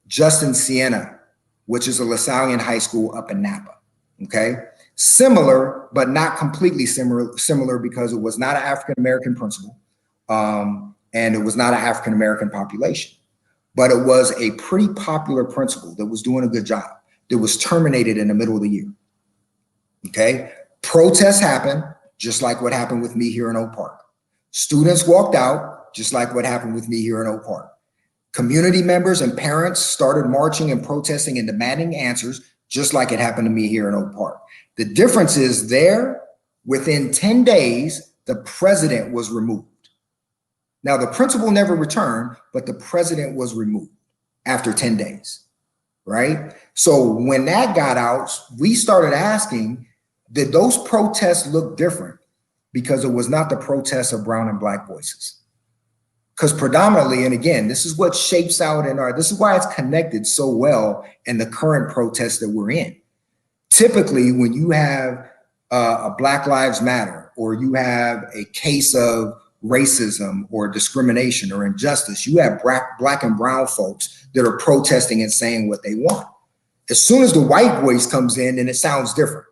Speaker 3: Justin Siena, which is a LaSallian high school up in Napa. Okay, similar, but not completely similar, because it was not an African-American principal, and it was not an African-American population. But it was a pretty popular principal that was doing a good job, that was terminated in the middle of the year. Okay, protests happened, just like what happened with me here in Oak Park. Students walked out, just like what happened with me here in Oak Park. Community members and parents started marching and protesting and demanding answers, just like it happened to me here in Oak Park. The difference is, there, within 10 days, the president was removed. Now, the principal never returned, but the president was removed after 10 days, right? So when that got out, we started asking, did those protests look different? Because it was not the protests of brown and black voices. Because predominantly, and again, this is what shapes out this is why it's connected so well in the current protests that we're in. Typically, when you have a Black Lives Matter, or you have a case of racism or discrimination or injustice, you have black and brown folks that are protesting and saying what they want. As soon as the white voice comes in, then it sounds different,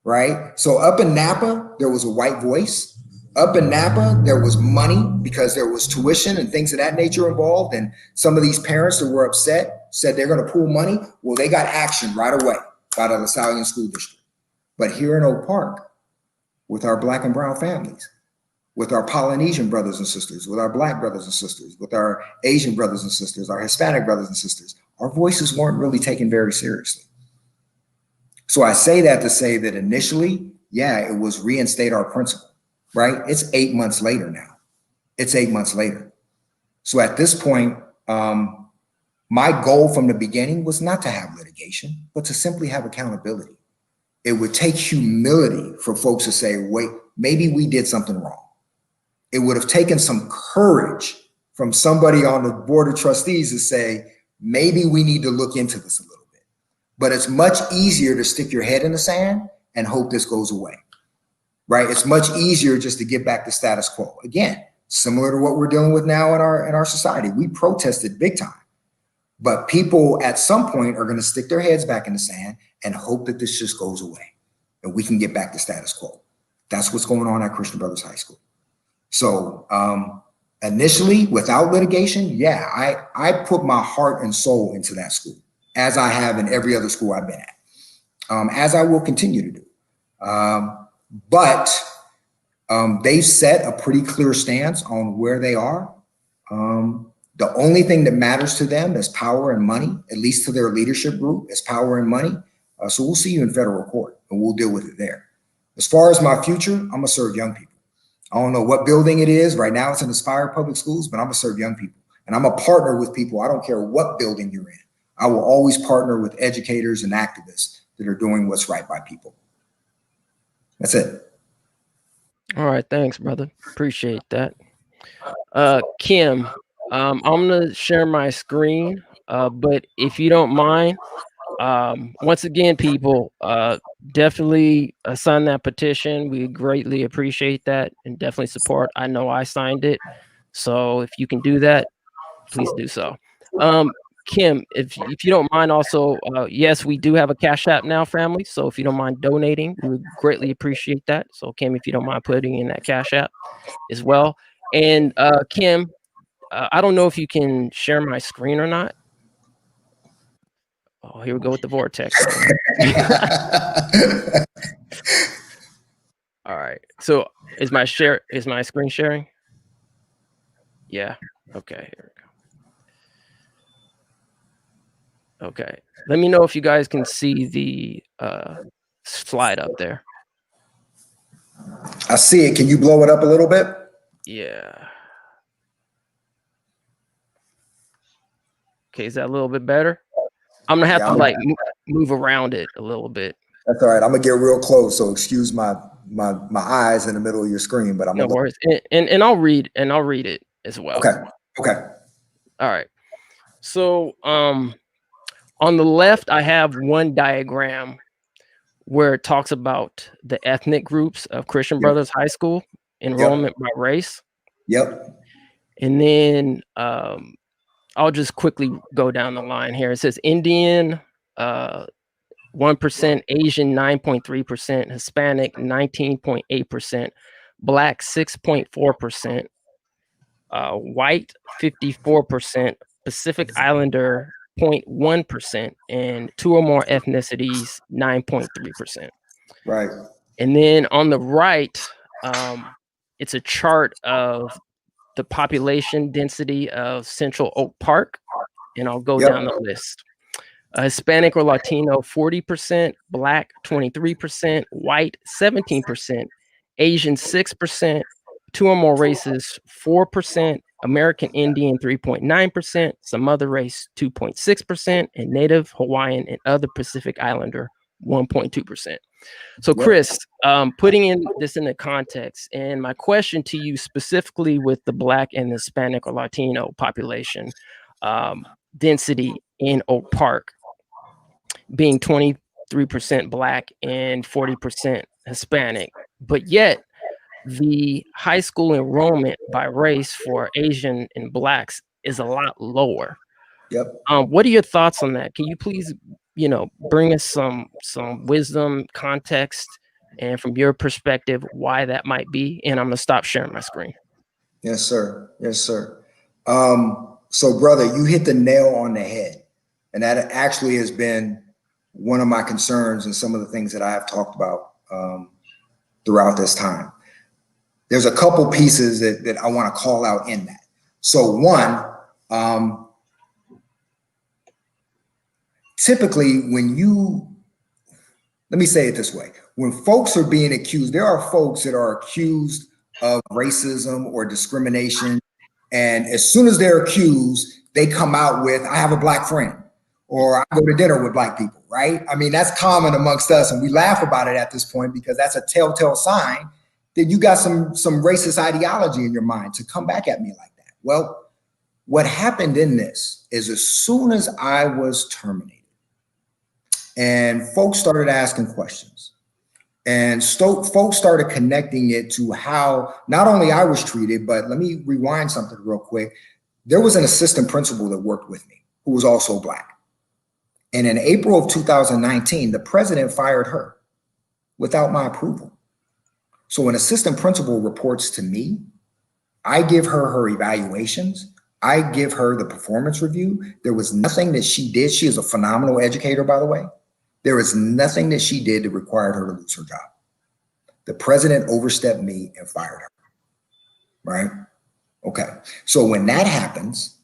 Speaker 3: right? So up in Napa, there was a white voice. Up in Napa, there was money, because there was tuition and things of that nature involved. And some of these parents that were upset said they're going to pool money. Well, they got action right away by the LaSallian School District. But here in Oak Park, with our black and brown families, with our Polynesian brothers and sisters, with our black brothers and sisters, with our Asian brothers and sisters, our Hispanic brothers and sisters, our voices weren't really taken very seriously. So I say that to say that initially, yeah, it was reinstate our principal. Right? It's 8 months later now. It's 8 months later. So at this point, My goal from the beginning was not to have litigation, but to simply have accountability. It would take humility for folks to say, wait, maybe we did something wrong. It would have taken some courage from somebody on the board of trustees to say, maybe we need to look into this a little bit. But it's much easier to stick your head in the sand and hope this goes away, right? It's much easier just to get back to status quo. Again, similar to what we're dealing with now in our society. We protested big time, but people at some point are going to stick their heads back in the sand and hope that this just goes away and we can get back to status quo. That's what's going on at Christian Brothers High School. So initially, without litigation, yeah, I put my heart and soul into that school, as I have in every other school I've been at, as I will continue to do. But they've set a pretty clear stance on where they are. The only thing that matters to them is power and money, at least to their leadership group, is power and money. So we'll see you in federal court and we'll deal with it there. As far as my future, I'm gonna serve young people. I don't know what building it is. Right now it's in Aspire Public Schools, but I'm gonna serve young people. And I'm a partner with people. I don't care what building you're in. I will always partner with educators and activists that are doing what's right by people. That's it.
Speaker 2: All right, thanks, brother. Appreciate that. Kim, I'm gonna share my screen, but if you don't mind, once again, people, definitely sign that petition. We greatly appreciate that and definitely support. I know I signed it, so if you can do that, please do so. Kim, if you don't mind, also, yes, we do have a Cash App now, family. So if you don't mind donating, we would greatly appreciate that. So Kim, if you don't mind putting in that Cash App as well. And Kim, I don't know if you can share my screen or not. Oh, here we go with the vortex. All right. So is my screen sharing? Yeah. Okay. Here we go. Okay. Let me know if you guys can see the slide up there.
Speaker 3: I see it. Can you blow it up a little bit?
Speaker 2: Yeah. Okay. Is that a little bit better? I'm gonna have to like move around it a little bit.
Speaker 3: That's all right. I'm gonna get real close, so excuse my eyes in the middle of your screen, but I'm
Speaker 2: no worries. And I'll read it as well.
Speaker 3: Okay. Okay.
Speaker 2: All right. So on the left, I have one diagram where it talks about the ethnic groups of Christian Brothers High School, enrollment by race.
Speaker 3: Yep.
Speaker 2: And then I'll just quickly go down the line here. It says Indian 1%, Asian 9.3%, Hispanic 19.8%, Black 6.4%, white 54%, Pacific Islander 0.1%, and two or more ethnicities 9.3%.
Speaker 3: Right.
Speaker 2: And then on the right, it's a chart of the population density of Central Oak Park, and I'll go down the list. Hispanic or Latino 40%, Black 23%, white 17%, Asian 6%, two or more races 4%, American Indian 3.9%, some other race 2.6%, and Native Hawaiian and other Pacific Islander 1.2%. So Chris, putting this in the context, and my question to you specifically with the Black and Hispanic or Latino population density in Oak Park being 23% Black and 40% Hispanic, but yet the high school enrollment by race for Asian and Blacks is a lot lower.
Speaker 3: Yep.
Speaker 2: What are your thoughts on that? Can you please, bring us some wisdom, context, and from your perspective, why that might be? And I'm gonna stop sharing my screen.
Speaker 3: Yes, sir. Yes, sir. So brother, you hit the nail on the head. And that actually has been one of my concerns and some of the things that I have talked about throughout this time. There's a couple pieces that I want to call out in that. So one, typically let me say it this way. When folks are being accused, there are folks that are accused of racism or discrimination And as soon as they're accused, they come out with, I have a black friend, or I go to dinner with black people, right? I mean, that's common amongst us, and we laugh about it at this point because that's a telltale sign that you got some racist ideology in your mind to come back at me like that. Well, what happened in this is as soon as I was terminated and folks started asking questions and folks started connecting it to how not only I was treated, but let me rewind something real quick. There was an assistant principal that worked with me who was also black. And in April of 2019, the president fired her without my approval. So an assistant principal reports to me, I give her evaluations, I give her the performance review. There was nothing that she did. She is a phenomenal educator, by the way. There is nothing that she did that required her to lose her job. The president overstepped me and fired her, right? Okay, so when that happens,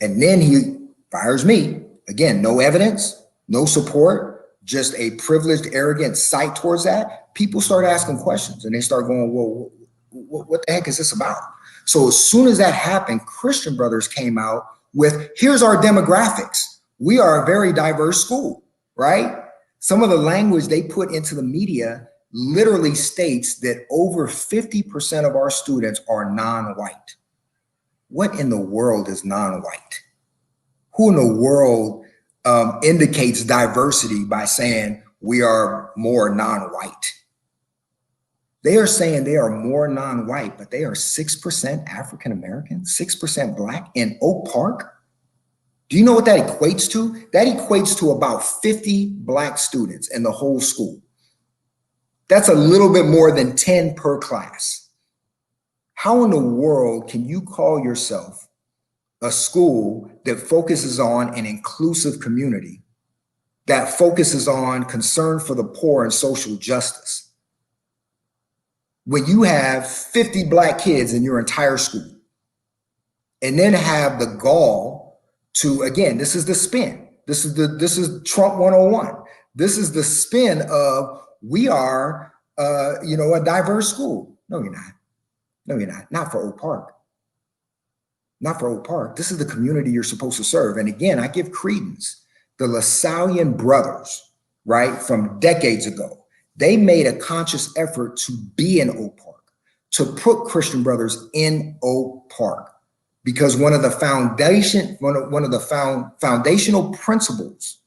Speaker 3: and then he fires me, again, no evidence, no support, just a privileged, arrogant sight towards that, people start asking questions and they start going, well, what the heck is this about? So as soon as that happened, Christian Brothers came out with, here's our demographics. We are a very diverse school, right? Some of the language they put into the media literally states that over 50% of our students are non-white. What in the world is non-white? Who in the world indicates diversity by saying we are more non-white? They are saying they are more non-white, but they are 6% African-American, 6% black in Oak Park. Do you know what that equates to? That equates to about 50 black students in the whole school. That's a little bit more than 10 per class. How in the world can you call yourself a school that focuses on an inclusive community, that focuses on concern for the poor and social justice, when you have 50 black kids in your entire school, and then have the gall to, again, this is the spin. This is Trump 101. This is the spin of we are, a diverse school. No, you're not. No, you're not. Not for Oak Park. Not for Oak Park. This is the community you're supposed to serve. And again, I give credence. The LaSallian brothers, right, from decades ago, they made a conscious effort to be in Oak Park, to put Christian Brothers in Oak Park, because one of the foundational principles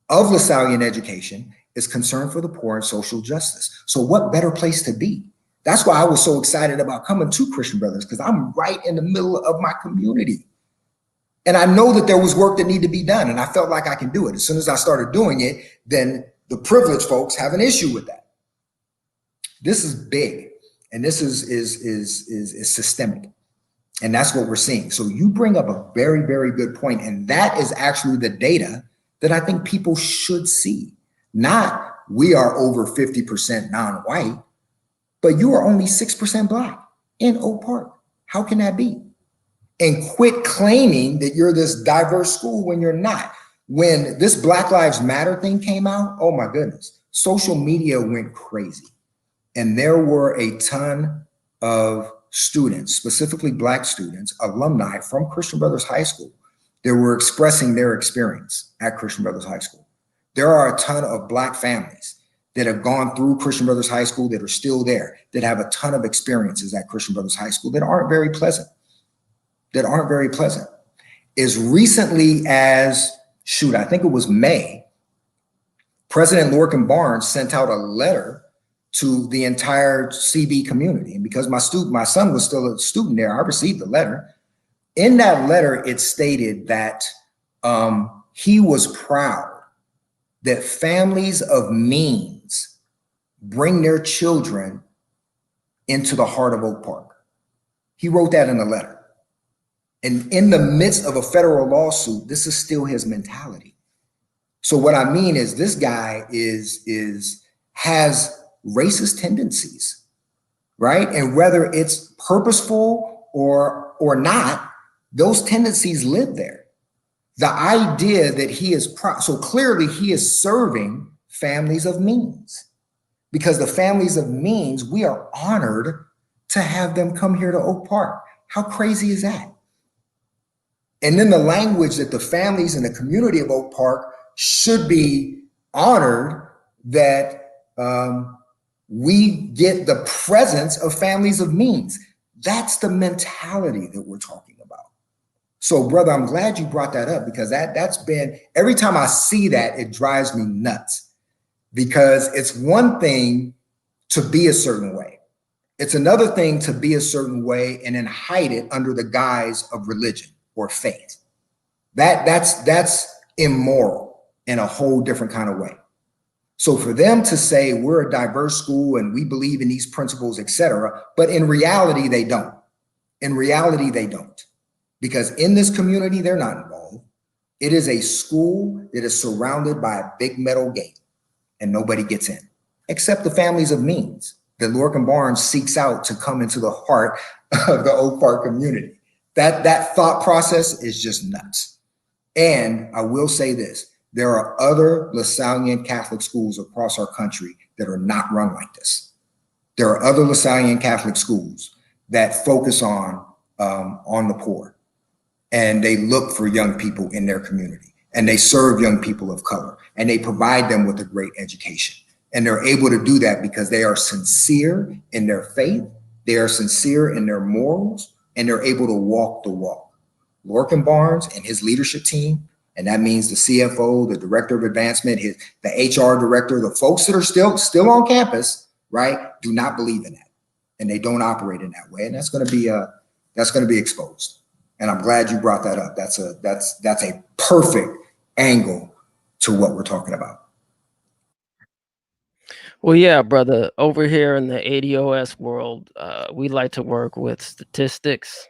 Speaker 3: of LaSallian education is concern for the poor and social justice. So what better place to be? That's why I was so excited about coming to Christian Brothers, because I'm right in the middle of my community. And I know that there was work that needed to be done, and I felt like I can do it. As soon as I started doing it, then the privileged folks have an issue with that. This is big, and this is systemic, and that's what we're seeing. So you bring up a very, very good point, and that is actually the data that I think people should see. Not we are over 50% non-white, but you are only 6% black in Oak Park. How can that be? And quit claiming that you're this diverse school when you're not. When this Black Lives Matter thing came out, oh my goodness, social media went crazy. And there were a ton of students, specifically black students, alumni from Christian Brothers High School, that were expressing their experience at Christian Brothers High School. There are a ton of black families that have gone through Christian Brothers High School that are still there, that have a ton of experiences at Christian Brothers High School that aren't very pleasant, As recently as, I think it was May, President Lorcan Barnes sent out a letter to the entire CB community. And because my son was still a student there, I received the letter. In that letter, it stated that he was proud that families of means bring their children into the heart of Oak Park. He wrote that in a letter. And in the midst of a federal lawsuit, this is still his mentality. So what I mean is this guy has racist tendencies, right? And whether it's purposeful or not, those tendencies live there. The idea that he is so clearly he is serving families of means, because the families of means, we are honored to have them come here to Oak Park. How crazy is that? And then the language that the families in the community of Oak Park should be honored, that we get the presence of families of means. That's the mentality that we're talking about. So, brother, I'm glad you brought that up, because that's been, every time I see that, it drives me nuts, because it's one thing to be a certain way. It's another thing to be a certain way and then hide it under the guise of religion or faith. That's immoral in a whole different kind of way. So for them to say we're a diverse school and we believe in these principles, etc., but in reality, they don't. In reality, they don't. Because in this community, they're not involved. It is a school that is surrounded by a big metal gate, and nobody gets in, except the families of means that Lorcan Barnes seeks out to come into the heart of the Oak Park community. That thought process is just nuts. And I will say this, there are other LaSallian Catholic schools across our country that are not run like this. There are other LaSallian Catholic schools that focus on the poor, and they look for young people in their community, and they serve young people of color, and they provide them with a great education. And they're able to do that because they are sincere in their faith, they are sincere in their morals, and they're able to walk the walk. Lorcan Barnes and his leadership team, and that means the CFO, the director of advancement, the HR director, the folks that are still on campus, right, do not believe in that, and they don't operate in that way, and that's going to be exposed. And I'm glad you brought that up. That's a perfect angle to what we're talking about.
Speaker 2: Well, yeah, brother, over here in the ADOS world, we like to work with statistics,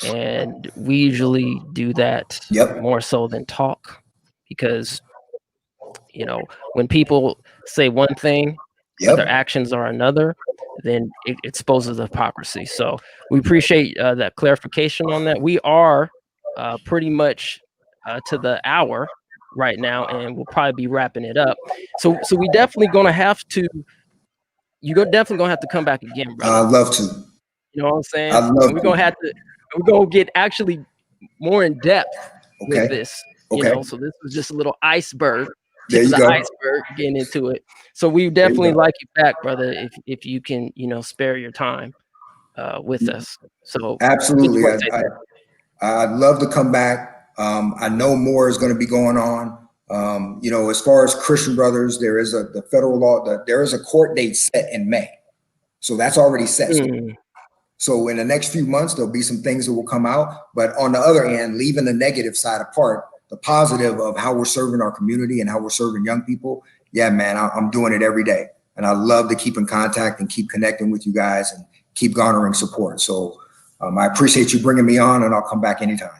Speaker 2: and we usually do that more so than talk, because, you know, when people say one thing, but their actions are another, then it exposes hypocrisy. So we appreciate that clarification on that. We are pretty much to the hour right now, and we'll probably be wrapping it up. So we definitely gonna have to. Definitely gonna have to come back again, brother.
Speaker 3: I'd love to.
Speaker 2: You know what I'm saying?
Speaker 3: I'd love
Speaker 2: We're gonna have to. We're gonna get actually more in depth with this. You know, so this was just a little iceberg.
Speaker 3: There you
Speaker 2: the
Speaker 3: go.
Speaker 2: Iceberg, getting into it. So we definitely like you back, brother, if you can, you know, spare your time with us. So
Speaker 3: absolutely, I'd love to come back. I know more is going to be going on. You know, as far as Christian brothers, there is the federal law, there is a court date set in May, so that's already set. So in the next few months, there'll be some things that will come out. But on the other hand, leaving the negative side apart, the positive of how we're serving our community and how we're serving young people, yeah, man, I'm doing it every day. And I love to keep in contact and keep connecting with you guys and keep garnering support. So I appreciate you bringing me on, and I'll come back anytime.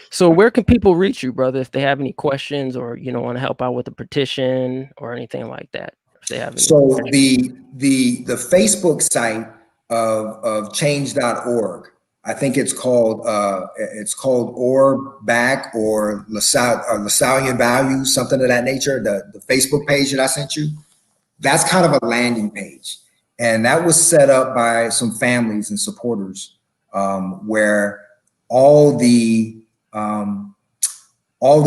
Speaker 2: So where can people reach you, brother, if they have any questions or, you know, want to help out with a petition or anything like that? If they have any questions.
Speaker 3: the Facebook site of change.org, I think it's called Orr Back or LaSallian Values, something of that nature. The Facebook page that I sent you, that's kind of a landing page. And that was set up by some families and supporters where all the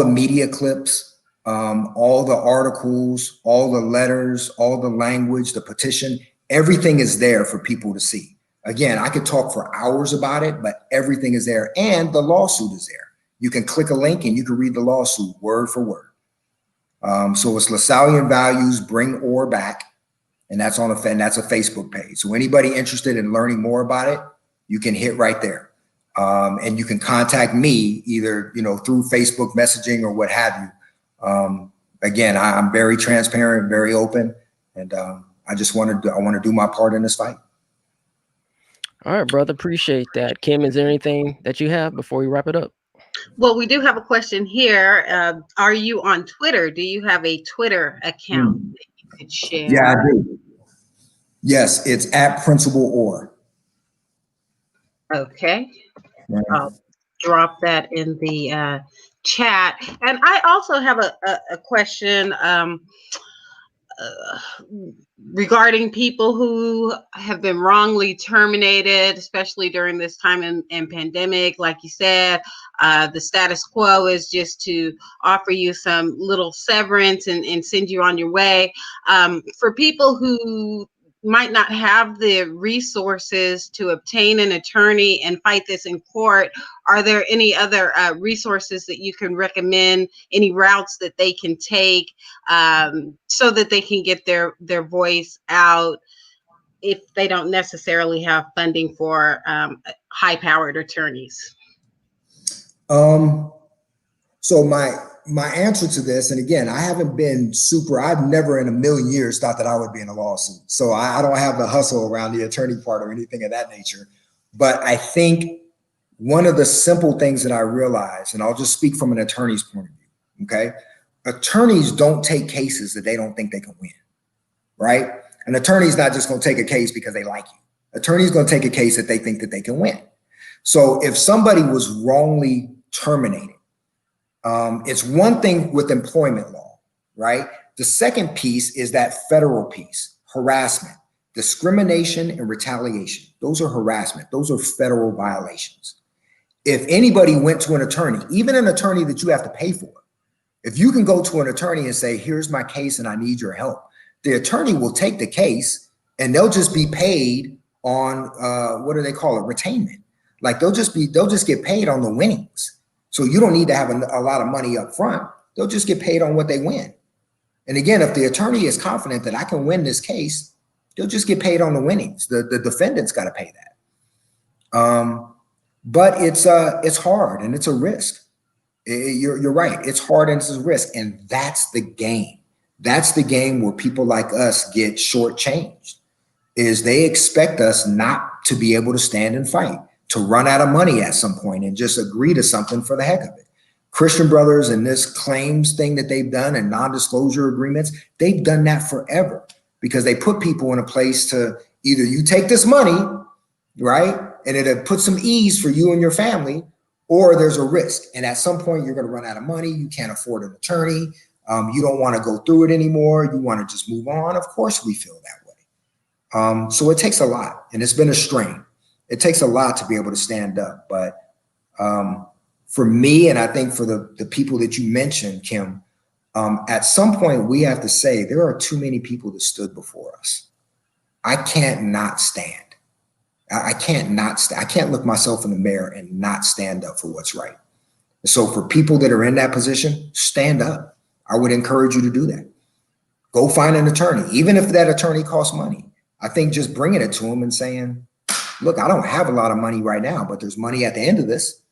Speaker 3: media clips, all the articles, all the letters, all the language, the petition, everything is there for people to see. Again, I could talk for hours about it, but everything is there, and the lawsuit is there. You can click a link and you can read the lawsuit word for word. So it's LaSallian Values, Bring Orr Back, and that's on that's a Facebook page. So anybody interested in learning more about it, you can hit right there, and you can contact me either through Facebook messaging or what have you. Again, I'm very transparent, very open, and I want to do my part in this fight.
Speaker 2: All right, brother. Appreciate that. Kim, is there anything that you have before we wrap it up?
Speaker 1: Well, we do have a question here. Are you on Twitter? Do you have a Twitter account that you could share?
Speaker 3: Yeah, I do. Yes, it's @Principal Orr.
Speaker 1: Okay. I'll drop that in the chat. And I also have a question. regarding people who have been wrongly terminated, especially during this time in pandemic. Like you said, the status quo is just to offer you some little severance and send you on your way. For people who might not have the resources to obtain an attorney and fight this in court, are there any other resources that you can recommend, any routes that they can take so that they can get their voice out if they don't necessarily have funding for high-powered attorneys?
Speaker 3: So my answer to this, and again, I haven't been I've never in a million years thought that I would be in a lawsuit. So I don't have the hustle around the attorney part or anything of that nature. But I think one of the simple things that I realized, and I'll just speak from an attorney's point of view, okay? Attorneys don't take cases that they don't think they can win, right? An attorney's not just gonna take a case because they like you. Attorney's gonna take a case that they think that they can win. So if somebody was wrongly terminated, it's one thing with employment law, right? The second piece is that federal piece, harassment, discrimination, and retaliation. Those are harassment. Those are federal violations. If anybody went to an attorney, even an attorney that you have to pay for, if you can go to an attorney and say, here's my case and I need your help, the attorney will take the case and they'll just be paid on, what do they call it? Retainment. Like they'll just get paid on the winnings. So you don't need to have a lot of money up front. They'll just get paid on what they win. And again, if the attorney is confident that I can win this case, they'll just get paid on the winnings. The defendant's got to pay that. But it's hard and it's a risk. You're right. It's hard and it's a risk. And that's the game. That's the game where people like us get shortchanged, is they expect us not to be able to stand and fight, to run out of money at some point and just agree to something for the heck of it. Christian Brothers and this claims thing that they've done and non-disclosure agreements, they've done that forever because they put people in a place to either you take this money, right? And it'll put some ease for you and your family, or there's a risk. And at some point you're going to run out of money. You can't afford an attorney. You don't want to go through it anymore. You want to just move on. Of course we feel that way. So it takes a lot, and it's been a strain. It takes a lot to be able to stand up. But for me, and I think for the people that you mentioned, Kim, at some point we have to say there are too many people that stood before us. I can't not stand. I can't look myself in the mirror and not stand up for what's right. So for people that are in that position, stand up. I would encourage you to do that. Go find an attorney, even if that attorney costs money. I think just bringing it to them and saying, look, I don't have a lot of money right now, but there's money at the end of this,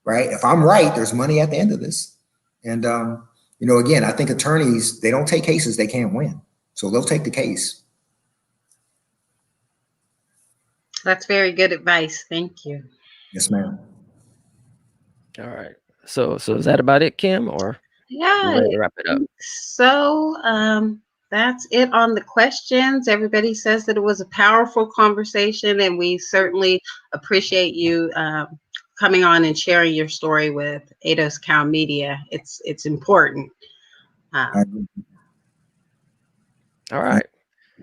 Speaker 3: right? If I'm right, there's money at the end of this. And, again, I think attorneys, they don't take cases they can't win. So they'll take the case.
Speaker 1: That's very good advice. Thank you.
Speaker 3: Yes, ma'am.
Speaker 2: All right. So is that about it, Kim, or
Speaker 1: Yeah.
Speaker 2: ready to wrap it up?
Speaker 1: So that's it on the questions. Everybody says that it was a powerful conversation, and we certainly appreciate you coming on and sharing your story with Ados Cow Media. It's important.
Speaker 3: I agree.
Speaker 2: All right.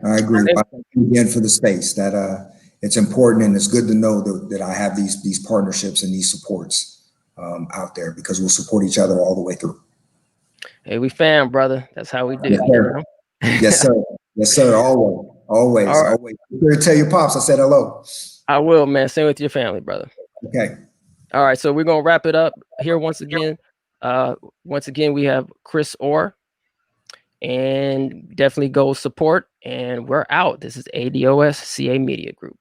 Speaker 3: I agree. Thank you again for the space. That it's important, and it's good to know that I have these partnerships and these supports out there, because we'll support each other all the way through.
Speaker 2: Hey, we fam, brother. That's how we do.
Speaker 3: Yes, sir. Yes, sir. Yes, sir. Always. Right. Be sure to tell your pops I said hello.
Speaker 2: I will, man. Same with your family, brother.
Speaker 3: Okay.
Speaker 2: All right. So we're gonna wrap it up here once again. We have Chris Orr, and definitely go support. And we're out. This is ADOS CA Media Group.